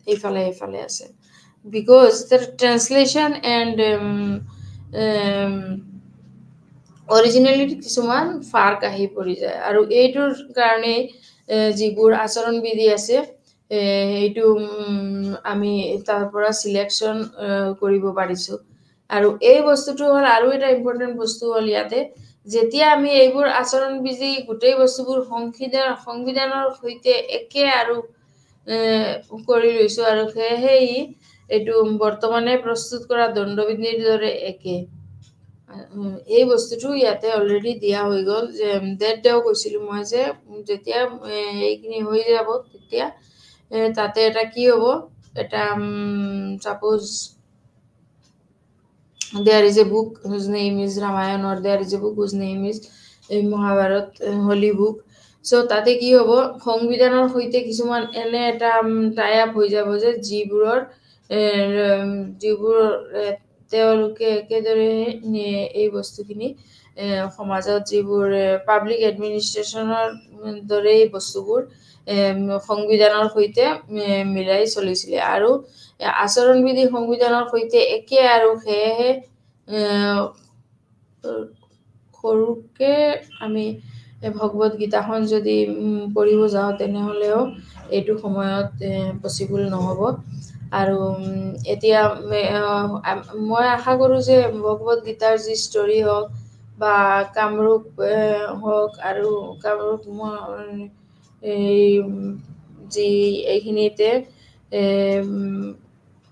এইফালে এইফালে আছে বিকজ দ্য ট্ৰান্সলেশ্যন এণ্ড অৰিজিনেলিটি কিছুমান ফাৰ্ক আহি পৰি যায় আৰু এইটোৰ কাৰণেই যিবোৰ আচৰণ বিধি আছে সেইটো আমি তাৰ পৰা চিলেকশ্যন কৰিব পাৰিছোঁ আৰু এই বস্তুটো হ'ল আৰু এটা ইম্পৰ্টেণ্ট বস্তু হ'ল ইয়াতে যেতিয়া আমি এইবোৰ আচৰণ বিধি গোটেই বস্তুবোৰ সংবিধানৰ সৈতে একে আৰু কৰি লৈছোঁ আৰু সেয়েহে এইটো বৰ্তমানে প্ৰস্তুত কৰা দণ্ডবিধিৰ দৰে একে এই বস্তুটো ইয়াতে অলৰেডি দিয়া হৈ গ'ল যে তেওঁ কৈছিলোঁ মই যে যেতিয়া এইখিনি হৈ যাব তেতিয়া তাতে এটা কি হ'ব এটা suppose there is a book whose name is Ramayana or there is a book whose name is Mahabharat holy book so তাতে কি হ'ব সংবিধানৰ সৈতে কিছুমান এনে এটা টাই আপ হৈ যাব যে যিবোৰ তেওঁলোকে একেদৰে এই বস্তুখিনি সমাজত যিবোৰ পাব্লিক এডমিনিষ্ট্ৰেশ্যনৰ দৰে এই বস্তুবোৰ সংবিধানৰ সৈতে মিলাই চলিছিলে আৰু আচৰণবিধি সংবিধানৰ সৈতে একে আৰু সেয়েহে সৰুকে আমি ভগৱত গীতাখন যদি পঢ়িব যাওঁ তেনেহ'লেও এইটো সময়ত পচিবল নহ'ব আৰু এতিয়া মই আশা কৰোঁ যে ভগৱত গীতাৰ যি ষ্টৰি হওক বা কামৰূপ হওক আৰু কামৰূপ এই যি এইখিনিতে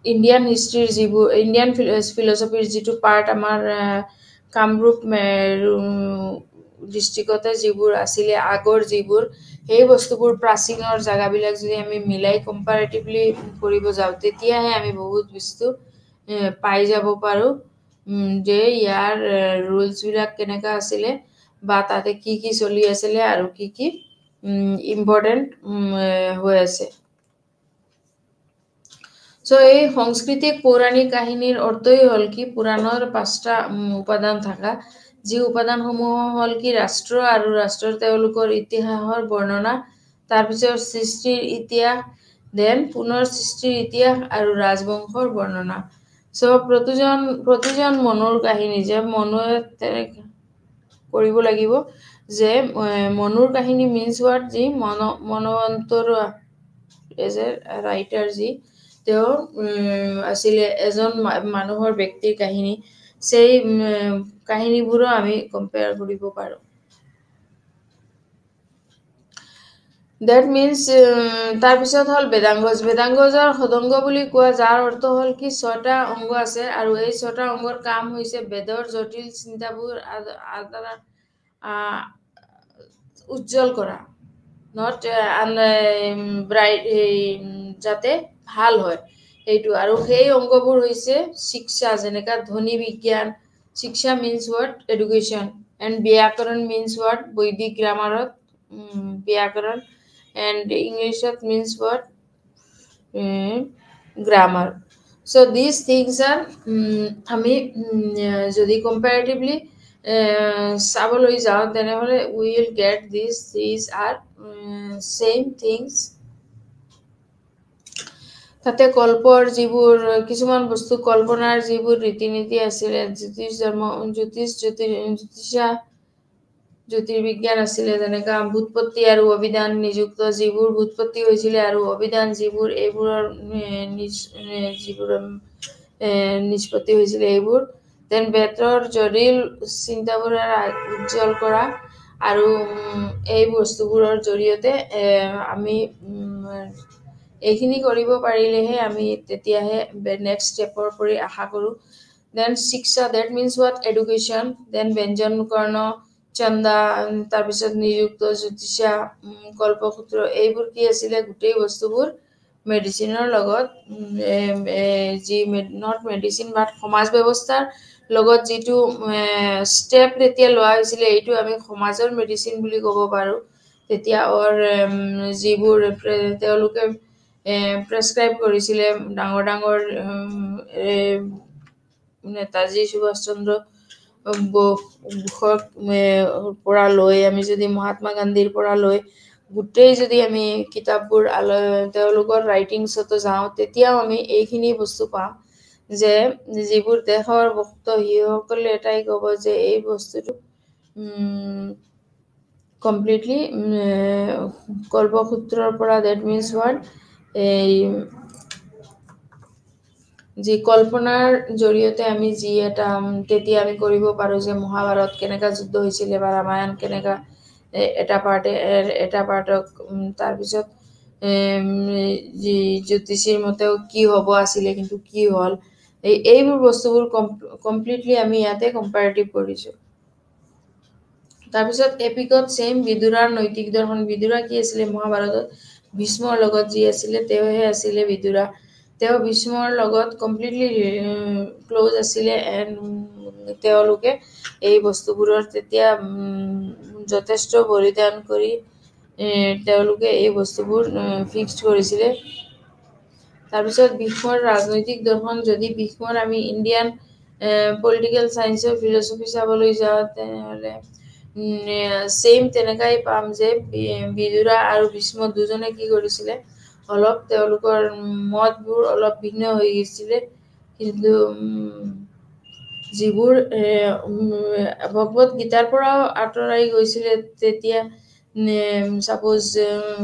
ইণ্ডিয়ান হিষ্ট্ৰীৰ যিবোৰ ইণ্ডিয়ান ফিলচফিৰ যিটো পাৰ্ট আমাৰ কামৰূপ ডিষ্ট্ৰিক্টতে যিবোৰ আছিলে আগৰ যিবোৰ সেই বস্তুবোৰ প্ৰাচীনৰ জেগাবিলাক যদি আমি মিলাই কম্পাৰেটিভলি কৰিব যাওঁ তেতিয়াহে আমি বহুত বস্তু পাই যাব পাৰোঁ যে ইয়াৰ ৰুলছবিলাক কেনেকুৱা আছিলে বা তাতে কি কি চলি আছিলে আৰু কি কি ইম্পৰ্টেণ্ট হৈ আছে চ' এই সাংস্কৃতিক পৌৰাণিক কাহিনীৰ অৰ্থই হ'ল কি পুৰাণৰ 5টা উপাদান থকা যি উপাদানসমূহ হ'ল কি ৰাষ্ট্ৰ আৰু ৰাষ্ট্ৰৰ তেওঁলোকৰ ইতিহাসৰ বৰ্ণনা তাৰপিছত সৃষ্টিৰ ইতিহাস দেন পুনৰ সৃষ্টিৰ ইতিহাস আৰু ৰাজবংশৰ বৰ্ণনা চ' প্ৰতিজন মনুৰ কাহিনী যে মনুৱে কৰিব লাগিব যে মনুৰ কাহিনী মিনছ ৱাৰ্ড যি মনৱন্তৰ এজ এ ৰাইটাৰ যি তেওঁ আছিলে এজন মানুহৰ ব্যক্তিৰ কাহিনী সেই কাহিনীবোৰো আমি কম্পেয়াৰ কৰিব পাৰোঁ That means তাৰপিছত হ'ল বেদাংগজৰ সদংগ বুলি কোৱা যাৰ অৰ্থ হ'ল কি 6টা অংগ আছে আৰু এই 6টা অংগৰ কাম হৈছে বেদৰ জটিল চিন্তাবোৰ উজ্জ্বল কৰা নট ব্ৰাইট যাতে ভাল হয় এইটো আৰু সেই অংগবোৰ হৈছে শিক্ষা যেনেকা ধ্বনি বিজ্ঞান শিক্ষা মিনছ ৱাৰ্ড এডুকেশ্যন এণ্ড ব্যাকৰণ মিনছ ৱাৰ্ড বৈদিক গ্ৰামাৰত ব্যাকৰণ and English means what grammar so these things are আমি যদি comparatively চাবলৈ যাওঁ তেনেহ'লে we will get these are same things তাতে কল্পৰ যিবোৰ কিছুমান বস্তু কল্পনাৰ যিবোৰ ৰীতি নীতি আছিলে জ্যোতিৰ্বিজ্ঞান আছিলে যেনেকা ভূতপত্তি আৰু অভিধান নিযুক্ত যিবোৰ ভূতপত্তি হৈছিলে আৰু অভিধান যিবোৰ এইবোৰৰ যিবোৰ নিষ্পত্তি হৈছিলে এইবোৰ দেন বেদৰ জটিল চিন্তাবোৰ উজ্জ্বল কৰা আৰু এই বস্তুবোৰৰ জৰিয়তে আমি এইখিনি কৰিব পাৰিলেহে আমি তেতিয়াহে নেক্সট ষ্টেপৰ পৰা আশা কৰোঁ দেন শিক্ষা that means what education then ব্যঞ্জন কৰ্ণ চন্দা তাৰপিছত নিযুক্ত জ্যোতিষা কল্পসূত্ৰ এইবোৰ কি আছিলে গোটেই বস্তুবোৰ মেডিচিনৰ লগত যি নট মেডিচিন বাট সমাজ ব্যৱস্থাৰ লগত যিটো ষ্টেপ তেতিয়া লোৱা হৈছিলে এইটো আমি সমাজৰ মেডিচিন বুলি ক'ব পাৰোঁ তেতিয়া যিবোৰ তেওঁলোকে প্ৰেছক্ৰাইব কৰিছিলে ডাঙৰ নেতাজী সুভাষ চন্দ্ৰ বোসৰ পৰা লৈ আমি যদি মহাত্মা গান্ধীৰ পৰা লৈ গোটেই যদি আমি কিতাপবোৰ তেওঁলোকৰ ৰাইটিংছতো যাওঁ তেতিয়াও আমি এইখিনি বস্তু পাওঁ যে যিবোৰ দেশৰ ভক্ত সিসকলে এটাই ক'ব যে এই বস্তুটো কমপ্লিটলি কল্পসূত্ৰৰ পৰা দেট মিনছ ৱাৰ্ড এই যি কল্পনাৰ জৰিয়তে আমি যি এটা তেতিয়া আমি কৰিব পাৰোঁ যে মহাভাৰত কেনেকুৱা যুদ্ধ হৈছিলে বা ৰামায়ণ কেনেকুৱা এটা পাৰ্টক তাৰপিছত যি জ্যোতিষীৰ মতেও কি হ'ব আছিলে কিন্তু কি হ'ল এইবোৰ বস্তুবোৰ কমপ্লিটলি আমি ইয়াতে কম্পাৰেটিভ কৰিছোঁ তাৰপিছত এপিকত ছেইম বিদুৰাৰ নৈতিক দৰ্শন বিদুৰা কি আছিলে মহাভাৰতত ভীষ্মৰ লগত যি আছিলে তেওঁহে আছিলে বিদুৰা তেওঁ ভীষ্মৰ লগত কমপ্লিটলি ক্ল'জ আছিলে এণ্ড তেওঁলোকে এই বস্তুবোৰৰ তেতিয়া যথেষ্ট বলিদান কৰি তেওঁলোকে এই বস্তুবোৰ ফিক্সড কৰিছিলে তাৰপিছত ভীষ্মৰ ৰাজনৈতিক দৰ্শন যদি ভীষ্মৰ আমি ইণ্ডিয়ান পলিটিকেল চায়েন্সৰ ফিলচফি চাবলৈ যাওঁ তেনেহ'লে ছেইম তেনেকাই পাম যে বিদুৰা আৰু ভীষ্ম দুজনে কি কৰিছিলে অলপ তেওঁলোকৰ মতবোৰ অলপ ভিন্ন হৈ গৈছিলে কিন্তু যিবোৰ ভগৱত গীতাৰ পৰাও আঁতৰাই গৈছিলে তেতিয়া সাপোজ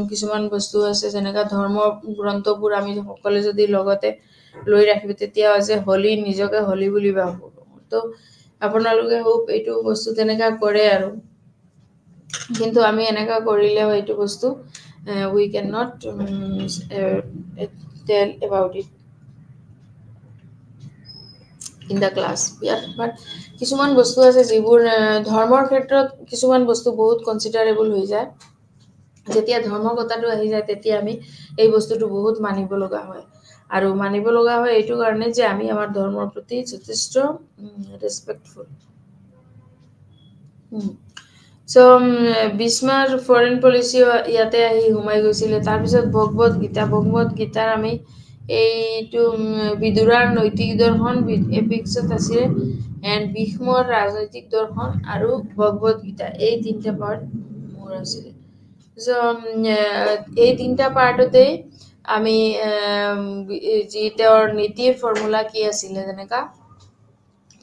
কিছুমান বস্তু আছে যেনেকা ধৰ্ম গ্ৰন্থবোৰ আমি সকলে যদি লগতে লৈ ৰাখিব তেতিয়া যে হলি নিজকে হলি বুলি ভাবো তো আপোনালোকে হোপ এইটো বস্তু তেনেকা কৰে আৰু কিন্তু আমি এনেকা কৰিলেও এইটো বস্তু we cannot tell about it in the class but কিছুমান বস্তু আছে যিবোৰ ধৰ্মৰ ক্ষেত্ৰত কিছুমান বস্তু বহুত কনসিডাৰেবল হৈ যায় যেতিয়া ধৰ্মৰ কথাটো আহি যায় তেতিয়া আমি এই বস্তুটো বহুত মানিব লগা হয় আৰু মানিব লগা হয় এইটো কাৰণে যে আমি আমাৰ ধৰ্মৰ প্ৰতি যথেষ্ট ৰেসপেক্টফুল সো বিস্মাৰ ফৰেন পলিচি ইয়াতে আহি হুমাই গৈছিলে তাৰ পিছত ভগৱত গীতাৰ আমি এইটো বিদুৰাৰ নৈতিক দৰ্শন এপিক্সত আছিলে এণ্ড ভীষ্মৰ ৰাজনৈতিক দৰ্শন আৰু ভগৱত গীতা এই তিনিটা পাৰ্ট মোৰ আছিলে এই তিনিটা পাৰ্টতে আমি যি তেওঁৰ নীতিৰ ফৰ্মুলা কি আছিলে যেনেকা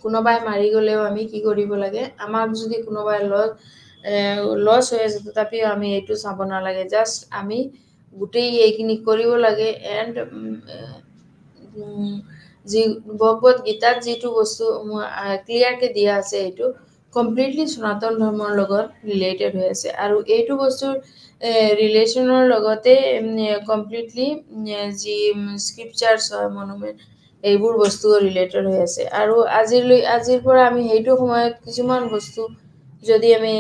কোনোবাই মাৰি গলেও আমি কি কৰিব লাগে আমাক যদি কোনোবাই লছ হৈ আছে তথাপিও আমি এইটো চাব নালাগে জাষ্ট আমি গোটেই এইখিনি কৰিব লাগে এণ্ড যি ভগৱত গীতাত যিটো বস্তু ক্লিয়াৰকে দিয়া আছে এইটো কমপ্লিটলি সনাতন ধৰ্মৰ লগত ৰিলেটেড হৈ আছে আৰু এইটো বস্তুৰ ৰিলেশ্যনৰ লগতে কমপ্লিটলি যি স্ক্ৰিপচাৰ্ছ হয় মনুমেণ্ট এইবোৰ বস্তু ৰিলেটেড হৈ আছে আৰু আজিৰ পৰা আমি সেইটো সময়ত কিছুমান বস্তু যদি আমি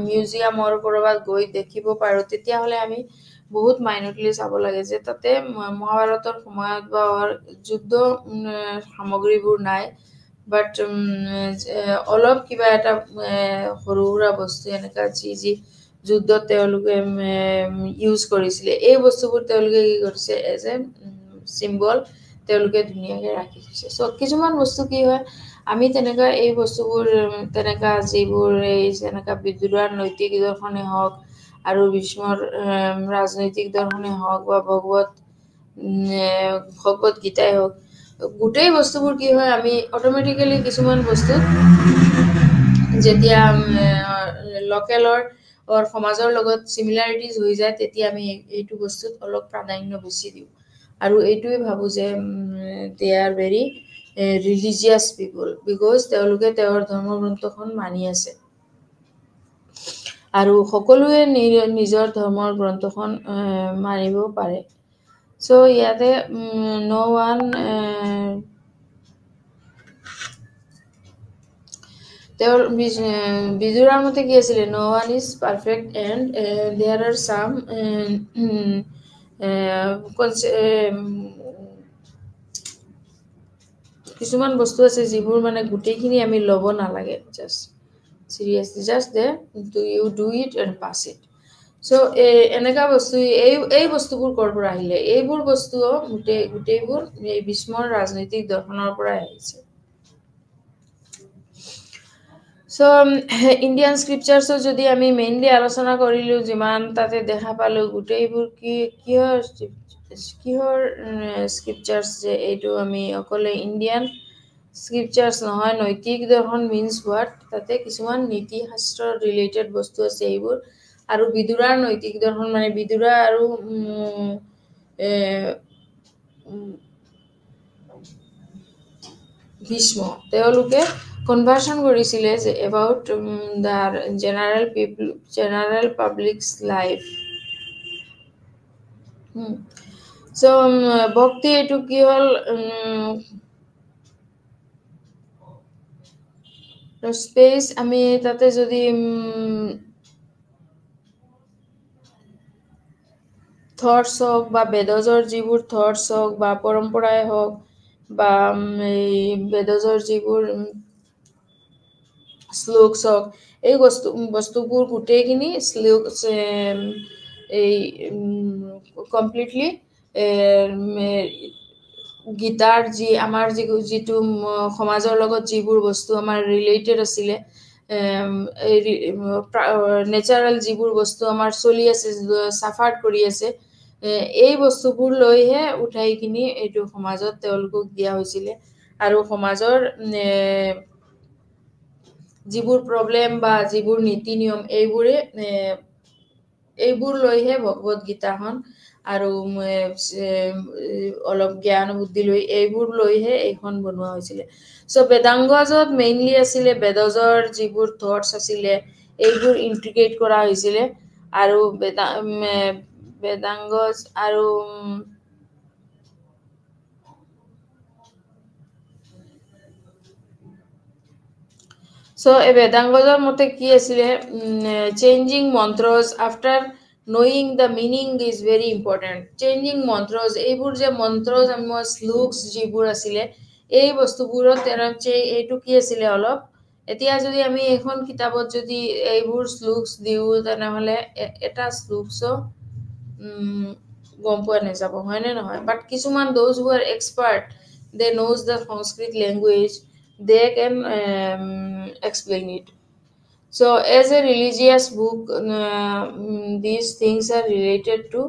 মিউজিয়ামৰ কৰবাত গৈ দেখিব পাৰো তেতিয়াহ'লে আমি বহুত মাইনটলি চাব লাগে যে তাতে মহাভাৰতৰ সময়ত বা যুদ্ধ সামগ্ৰীবোৰ নাই বাট অলপ কিবা এটা সৰু সুৰা বস্তু এনেকা যি যুদ্ধত তেওঁলোকে ইউজ কৰিছিলে এই বস্তুবোৰ তেওঁলোকে কি কৰিছে এজ এ চিম্বল তেওঁলোকে ধুনীয়াকে ৰাখি থৈছে চ' কিছুমান বস্তু কি হয় আমি তেনেকা এই বস্তুবোৰ তেনেকা যিবোৰ এই যেনেকা বিদুৰাৰ নৈতিক দৰ্শনে হওক আৰু ভীষ্মৰ ৰাজনৈতিক দৰ্শনে হওক বা ভগৱত গীতাই হওক গোটেই বস্তুবোৰ কি হয় আমি অট'মেটিকেলি কিছুমান বস্তুত যেতিয়া লোকেলৰ সমাজৰ লগত সিমিলাৰিটিজ হৈ যায় তেতিয়া আমি এইটো বস্তুত অলপ প্ৰাধান্য বেছি দিওঁ আৰু এইটোৱে ভাবো যে they are very religious people because তেওঁলোকে তেওঁৰ ধৰ্মগ্ৰন্থখন মানি আছে আৰু সকলোৱে নিজৰ ধৰ্মৰ গ্ৰন্থখন মানিব পাৰে চ' ইয়াতে no one তেওঁৰ বিদুৰাৰ মতে কি আছিলে no one is perfect and there are some কিছুমান বস্তু আছে যিবোৰ মানে গোটেইখিনি আমি ল'ব নালাগে just seriously just there you do it and pass it so এনেকা বস্তু এই বস্তুবোৰ ক'ৰ পৰা আহিলে এইবোৰ বস্তু গোটেইবোৰ এই ভীষ্মৰ ৰাজনৈতিক দৰ্শনৰ পৰাই আহিছে so ইণ্ডিয়ান স্ক্ৰিপচাৰ্ছৰ যদি আমি মেইনলি আলোচনা কৰিলো যিমান তাতে দেখা পালো গোটেইবোৰ কিহৰ স্ক্ৰিপচাৰ্ছ যে এইটো আমি অকলে ইণ্ডিয়ান স্ক্ৰিপচাৰ্ছ নহয় নৈতিক দৰ্শন মিন্স হোৱাট তাতে কিছুমান নীতি শাস্ত্ৰ ৰিলেটেড বস্তু আছে এইবোৰ আৰু বিদুৰাৰ নৈতিক দৰ্শন মানে বিদুৰা আৰু ভীষ্ম তেওঁলোকে কনভাৰ্সন কৰিছিলে যে about the general public's life so' ভক্তি এইটো কি হ'ল স্পেচ আমি তাতে যদি থটছ হওক বা বেদজৰ যিবোৰ থটছ হওক বা পৰম্পৰাই হওক বা এই বেদজৰ যিবোৰ শ্লোকছ হওক এই বস্তুবোৰ গোটেইখিনি শ্লোক এই কমপ্লিটলি গীতাৰ আমাৰ যিটো সমাজৰ লগত যিবোৰ বস্তু আমাৰ ৰিলেটেড আছিলে নেচাৰেল যিবোৰ বস্তু আমাৰ চলি আছে চাফাৰ কৰি আছে এই বস্তুবোৰ লৈহে উঠাই কিনি এইটো সমাজত তেওঁলোকক দিয়া হৈছিলে আৰু সমাজৰ যিবোৰ প্ৰব্লেম বা যিবোৰ নীতি নিয়ম এইবোৰ লৈহে ভগৱত গীতাখন আৰু অলপ জ্ঞান বুদ্ধি লৈ এইবোৰ লৈহে এইখন বনোৱা হৈছিলে সো বেদাংগজত মেইনলি আছিলে বেদজৰ যিবোৰ থটছ আছিলে এইবোৰ ইন্টিগ্ৰেট কৰা হৈছিলে আৰু বেদাংগজ আৰু So, a Vedangazar mote ki asile changing mantras after knowing the meaning is very important. Changing mantras, eibur je mantras ammo sluks jibur asile, ei bostuburot eitu ki asile olop. এতিয়া যদি আমি এখন কিতাবত যদি এইবোৰ শ্লোকস দিও তেনেহলে এটা শ্লোকসো গম পোৱা নাযাব হয় নে নহয় বাট কিছুমান those who are expert they knows the Sanskrit language they can explain it. So as a religious book these things are related to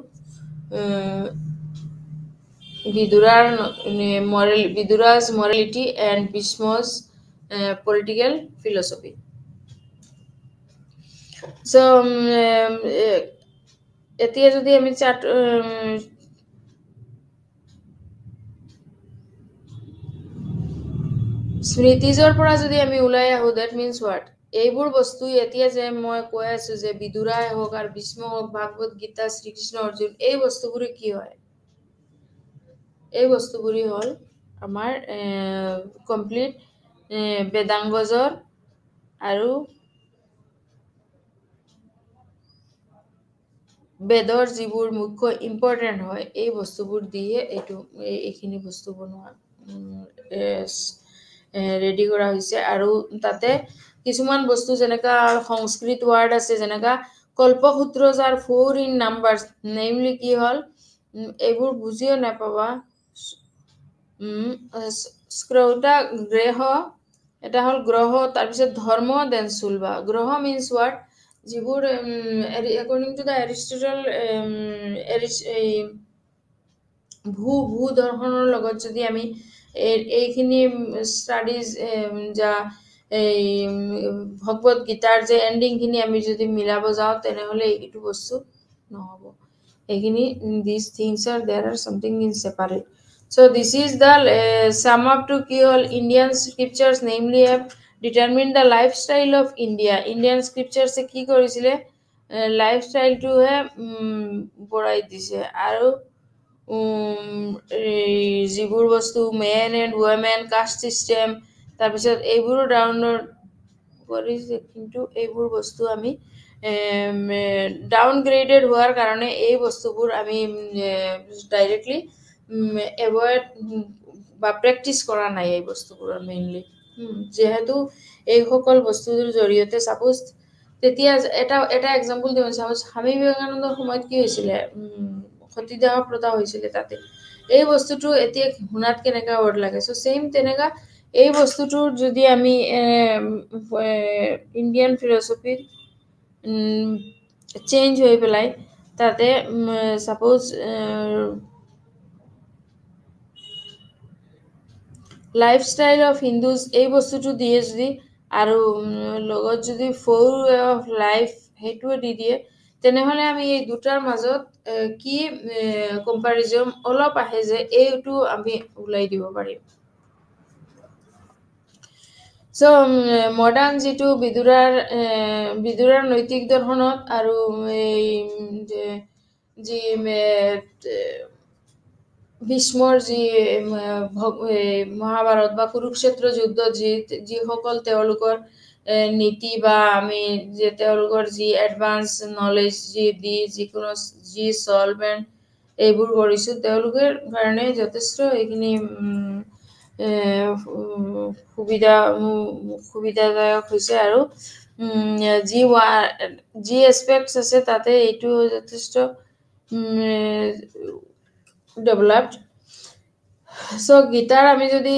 Vidura's morality and Bhishma's political philosophy. So এতিয়া যদি আমি স্মৃতিজৰ পৰা যদি আমি ওলাই আহো that means what এইবোৰ বস্তু এতিয়া যে মই কৈ আছো যে বিদুৰাই হোক আৰু ভীষ্ম হোক ভাগৱত গীতা শ্ৰীকৃষ্ণ অৰ্জুন এই বস্তুবোৰে কি হয় এই বস্তুবোৰে হল আমাৰ কমপ্লিট বেদাংগজৰ আৰু বেদৰ যিবোৰ মুখ্য ইম্পৰ্টেন্ট হয় এই বস্তুবোৰ দিয়ে এইখিনি বস্তু বনোৱা ৰেডি কৰা হৈছে আৰু তাতে কিছুমান বস্তু যেনেকা সংস্কৃত ওয়াৰ্ড আছে যেনেকা কল্পসূত্ৰ যাৰ 4 in numbers নেমলি কি হল এইবোৰ বুজিও নাপাবা স্ক্ৰৌটা গ্ৰহ এটা হল গ্ৰহ তাৰ পিছত ধৰ্ম দেন সুলভা গ্ৰহ means what যিবোৰ according to the Aristotle ভূ দৰ্শনৰ লগত যদি আমি এইখিনি ষ্টাডিজ যা এই ভগৱত গীতাৰ যে এন্ডিং খিনি আমি যদি মিলাব যাও তেনেহলে এইটো বস্তু নহব এইখিনি these things are there are something in separate so this is the sum up to কি হল Indian scriptures namely have determined the lifestyle of Indian scriptures এ কি কৰিছিলে লাইফস্টাইল টু হে বঢ়াই দিছে আৰু যিবোৰ বস্তু men and women caste system তাৰপিছত এইবোৰো ডাউনলোড কৰিছে কিন্তু এইবোৰ বস্তু আমি ডাউনগ্ৰেডেড হোৱাৰ কাৰণে এই বস্তুবোৰ আমি ডাইৰেক্টলি এভয়েড বা প্ৰেক্টিছ কৰা নাই এই বস্তুবোৰ মেইনলি যেহেতু এই সকল বস্তুৰ জৰিয়তে সাপোজ তেতিয়া এটা এক্সাম্পল দিওঁ সাপোজ স্বামী বিবেকানন্দৰ সময়ত কি হৈছিলে সতীদাহ প্ৰথা হৈছিলে তাতে এই বস্তুটো এতিয়া শুনাত কেনেকা ওয়াৰ্ড লাগে সো সেম তেনেকা এই বস্তুটোৰ যদি আমি ইন্ডিয়ান ফিলসফি চেঞ্জ হৈ পেলাই তাতে সাপোজ লাইফস্টাইল অফ হিন্দুজ এই বস্তুটো দিয়ে যদি আৰু লগত যদি 4 way of life হেতু দি দিয়ে তেনেহলে আমি এই দুটাৰ মাজত কি কম্পাৰিজন অলপ আহে যে এইটো আমি উলাই দিব পাৰিম সো মডাৰ্ন যেটো বিদুৰাৰ নৈতিক দৰ্শনত আৰু এই যে ভীষ্মৰ যি মহাভাৰত বা কুৰুক্ষেত্ৰ যুদ্ধ যিসকল তেওঁলোকৰ নীতি বা আমি যে তেওঁলোকৰ যি এডভান্স নলেজ যিকোনো যি সলভেন্ট এইবোৰ কৰিছো তেওঁলোকৰ কাৰণে যথেষ্ট এইখিনি সুবিধাদায়ক হৈছে আৰু যি এসপেক্টস আছে তাতে এইটো যথেষ্ট developed so গীতাৰ আমি যদি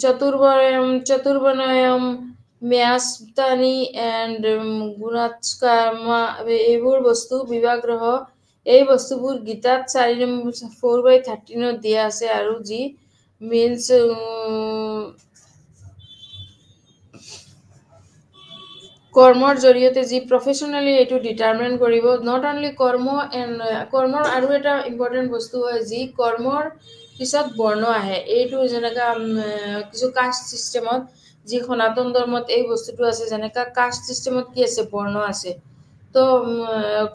চতুৰ্বৰ্ণয়ম ম্যাস্তানি এন্ড গুণাৎকামা এইবোৰ বস্তু বিভাগ্ৰহ এই বস্তুবোৰ গীতাত 4/13 দিয়া আছে আৰু যি means কৰ্মৰ জৰিয়তে যি প্ৰফেশ্যনেলি এইটো ডিটাৰমাইন কৰিব নট অনলি কৰ্মৰ আৰু এটা ইম্পৰ্টেণ্ট বস্তু হয় যি কৰ্মৰ পিছত বৰ্ণ আহে এইটো যেনেকা কিছু কাষ্ট চিষ্টেমত যি সনাতন ধৰ্মত এই বস্তুটো আছে যেনেকা কাষ্ট চিষ্টেমত কি আছে বৰ্ণ আছে তো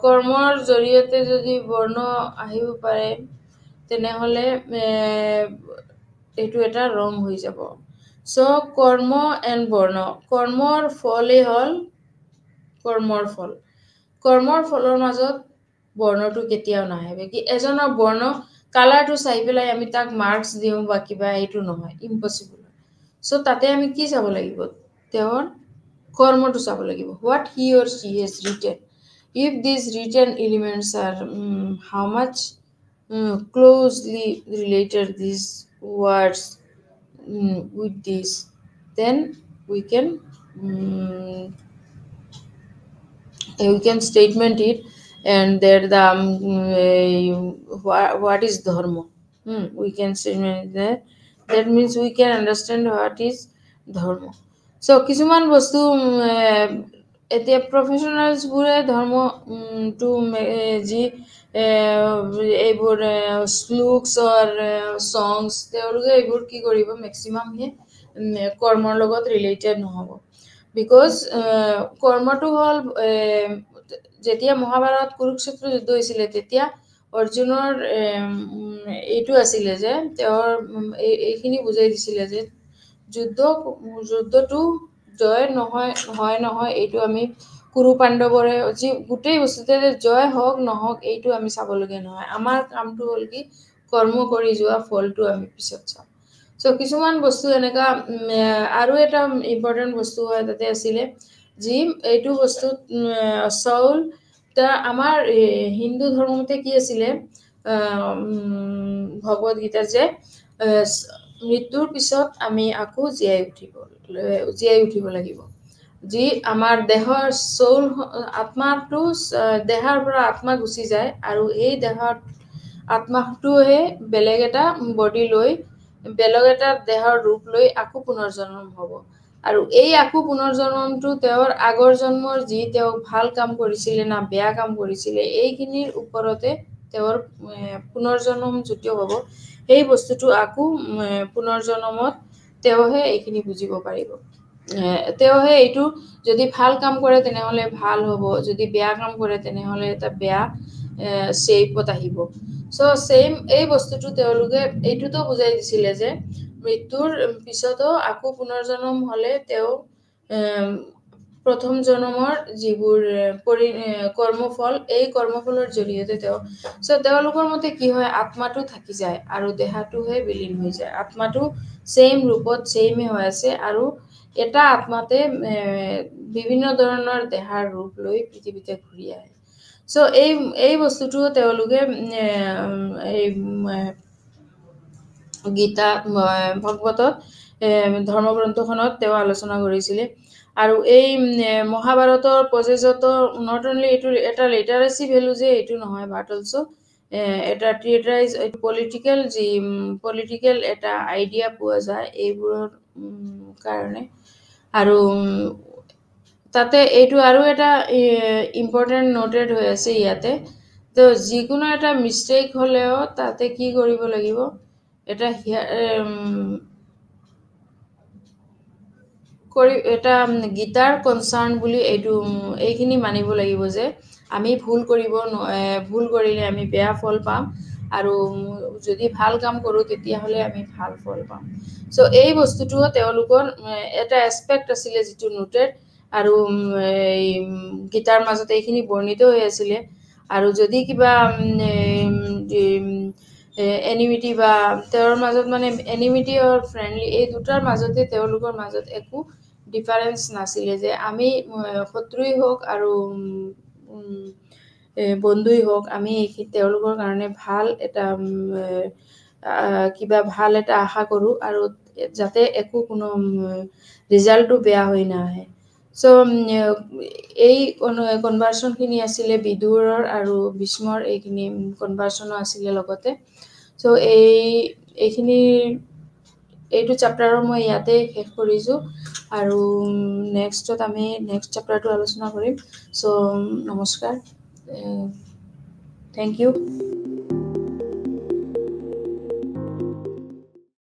কৰ্মৰ জৰিয়তে যদি বৰ্ণ আহিব পাৰে তেনেহ'লে এইটো এটা ৰং হৈ যাব চ' কৰ্ম এণ্ড বৰ্ণ কৰ্মৰ ফলেই হ'ল কৰ্মৰ ফলৰ মাজত বৰ্ণটো কেতিয়াও নাহে কি এজনৰ বৰ্ণ কালাৰটো চাই পেলাই আমি তাক মাৰ্কছ দিওঁ বা কিবা এইটো নহয় ইম্পচিবল চ' তাতে আমি কি চাব লাগিব তেওঁৰ কৰ্মটো চাব লাগিব what he or she has written if these written elements are how much closely related these words with this then we can statement it and there the what is dharma we can statement that means we can understand what is dharma so কিছুমান বস্তু এতিয়া professionals বোৰে ধৰ্ম two যি এইবোৰ শ্লোকছৰ সংগছ তেওঁলোকে এইবোৰ কি কৰিব মেক্সিমামহে কৰ্মৰ লগত ৰিলেটেড নহ'ব বিকজ কৰ্মটো হ'ল যেতিয়া মহাভাৰত কুৰুক্ষেত্ৰ যুদ্ধ হৈছিলে তেতিয়া অৰ্জুনৰ এইটো আছিলে যে তেওঁৰ এইখিনি বুজাই দিছিলে যে যুদ্ধটো জয় নহয় এইটো আমি কুৰু পাণ্ডৱৰে যি গোটেই বস্তুতে যে জয় হওক নহওক এইটো আমি চাবলগীয়া নহয় আমাৰ কামটো হ'ল কি কৰ্ম কৰি যোৱা ফলটো আমি পিছত চাম চ' কিছুমান বস্তু এনেকা আৰু এটা ইম্পৰ্টেণ্ট বস্তু হয় তাতে আছিলে যি এইটো বস্তুত চাউল আমাৰ হিন্দু ধৰ্মমতে কি আছিলে ভগৱত গীতাৰ যে মৃত্যুৰ পিছত আমি আকৌ জীয়াই উঠিব লাগিব যি আমাৰ দেহৰ চৌল আত্মাটো দেহাৰ পৰা আত্মা গুচি যায় আৰু এই দেহৰ আত্মাটোহে বেলেগ এটা বডি লৈ বেলেগ এটা দেহৰ ৰূপ লৈ আকৌ পুনৰ্জন্ম হ'ব আৰু এই আকৌ পুনৰ্জন্মটো তেওঁৰ আগৰ জন্মৰ যি তেওঁ ভাল কাম কৰিছিলে না বেয়া কাম কৰিছিলে এইখিনিৰ ওপৰতে তেওঁৰ পুনৰ্জন্ম যেতিয়া হ'ব সেই বস্তুটো আকৌ পুনৰ্জন্মত তেওঁহে এইখিনি বুজিব পাৰিব তেওঁহে এইটো যদি ভাল কাম কৰে তেনেহ'লে ভাল হ'ব যদি বেয়া কাম কৰে তেনেহ'লে এটা বেয়া শ্বেপত আহিব চ' ছেইম এই বস্তুটো তেওঁলোকে এইটোতো বুজাই দিছিলে যে মৃত্যুৰ পিছতো আকৌ পুনৰ্জন্ম হ'লে তেওঁ প্ৰথম জন্মৰ যিবোৰ কৰ্মফল এই কৰ্মফলৰ জৰিয়তে তেওঁলোকৰ মতে কি হয় আত্মাটো থাকি যায় আৰু দেহাটোহে বিলীন হৈ যায় আত্মাটো ছেইম ৰূপত ছেইমে হৈ আছে আৰু এটা আত্মাতে বিভিন্ন ধৰণৰ দেহাৰ ৰূপ লৈ পৃথিৱীতে ঘূৰি আহে চ' এই বস্তুটো তেওঁলোকে এই গীতা ভাগৱতত ধৰ্মগ্ৰন্থখনত তেওঁ আলোচনা কৰিছিলে আৰু এই মহাভাৰতৰ প্ৰচেছত নট অনলি এইটো এটা লিটাৰেচি ভেলু যে এইটো নহয় বাট অলছ' এটা থিয়েটাৰাইজ পলিটিকেল এটা আইডিয়া পোৱা যায় এইবোৰৰ কাৰণে আৰু তাতে এইটো আৰু এটা ইম্পৰ্টেণ্ট নোটেড হৈ আছে ইয়াতে তো যিকোনো এটা মিষ্টেক হ'লেও তাতে কি কৰিব লাগিব এটা এটা গীতাৰ কনচাৰ্ণ বুলি এইখিনি মানিব লাগিব যে আমি ভুল কৰিলে আমি বেয়া ফল পাম আৰু যদি ভাল কাম কৰোঁ তেতিয়াহ'লে আমি ভাল ফল পাম চ' এই বস্তুটো তেওঁলোকৰ এটা এছপেক্ট আছিলে যিটো নোটেড আৰু এই গীতাৰ মাজত এইখিনি বৰ্ণিত হৈ আছিলে আৰু যদি কিবা এনিমিটি বা তেওঁৰ মাজত মানে এনিমিটি আৰু ফ্ৰেণ্ডলি এই দুটাৰ মাজতে তেওঁলোকৰ মাজত একো ডিফাৰেঞ্চ নাছিলে যে আমি শত্ৰুই হওক আৰু বন্ধুই হওক আমি তেওঁলোকৰ কাৰণে ভাল এটা কিবা ভাল এটা আশা কৰোঁ আৰু যাতে একো কোনো ৰিজাল্টটো বেয়া হৈ নাহে চ' এই কনভাৰ্চনখিনি আছিলে বিদুৰৰ আৰু ভীষ্মৰ এইখিনি কনভাৰ্চনো আছিলে লগতে চ' এইখিনি এইটো চেপ্টাৰৰ মই ইয়াতে শেষ কৰিছোঁ আৰু নেক্সটত আমি নেক্সট চেপ্টাৰটো আলোচনা কৰিম চ' নমস্কাৰ থেংক ইউ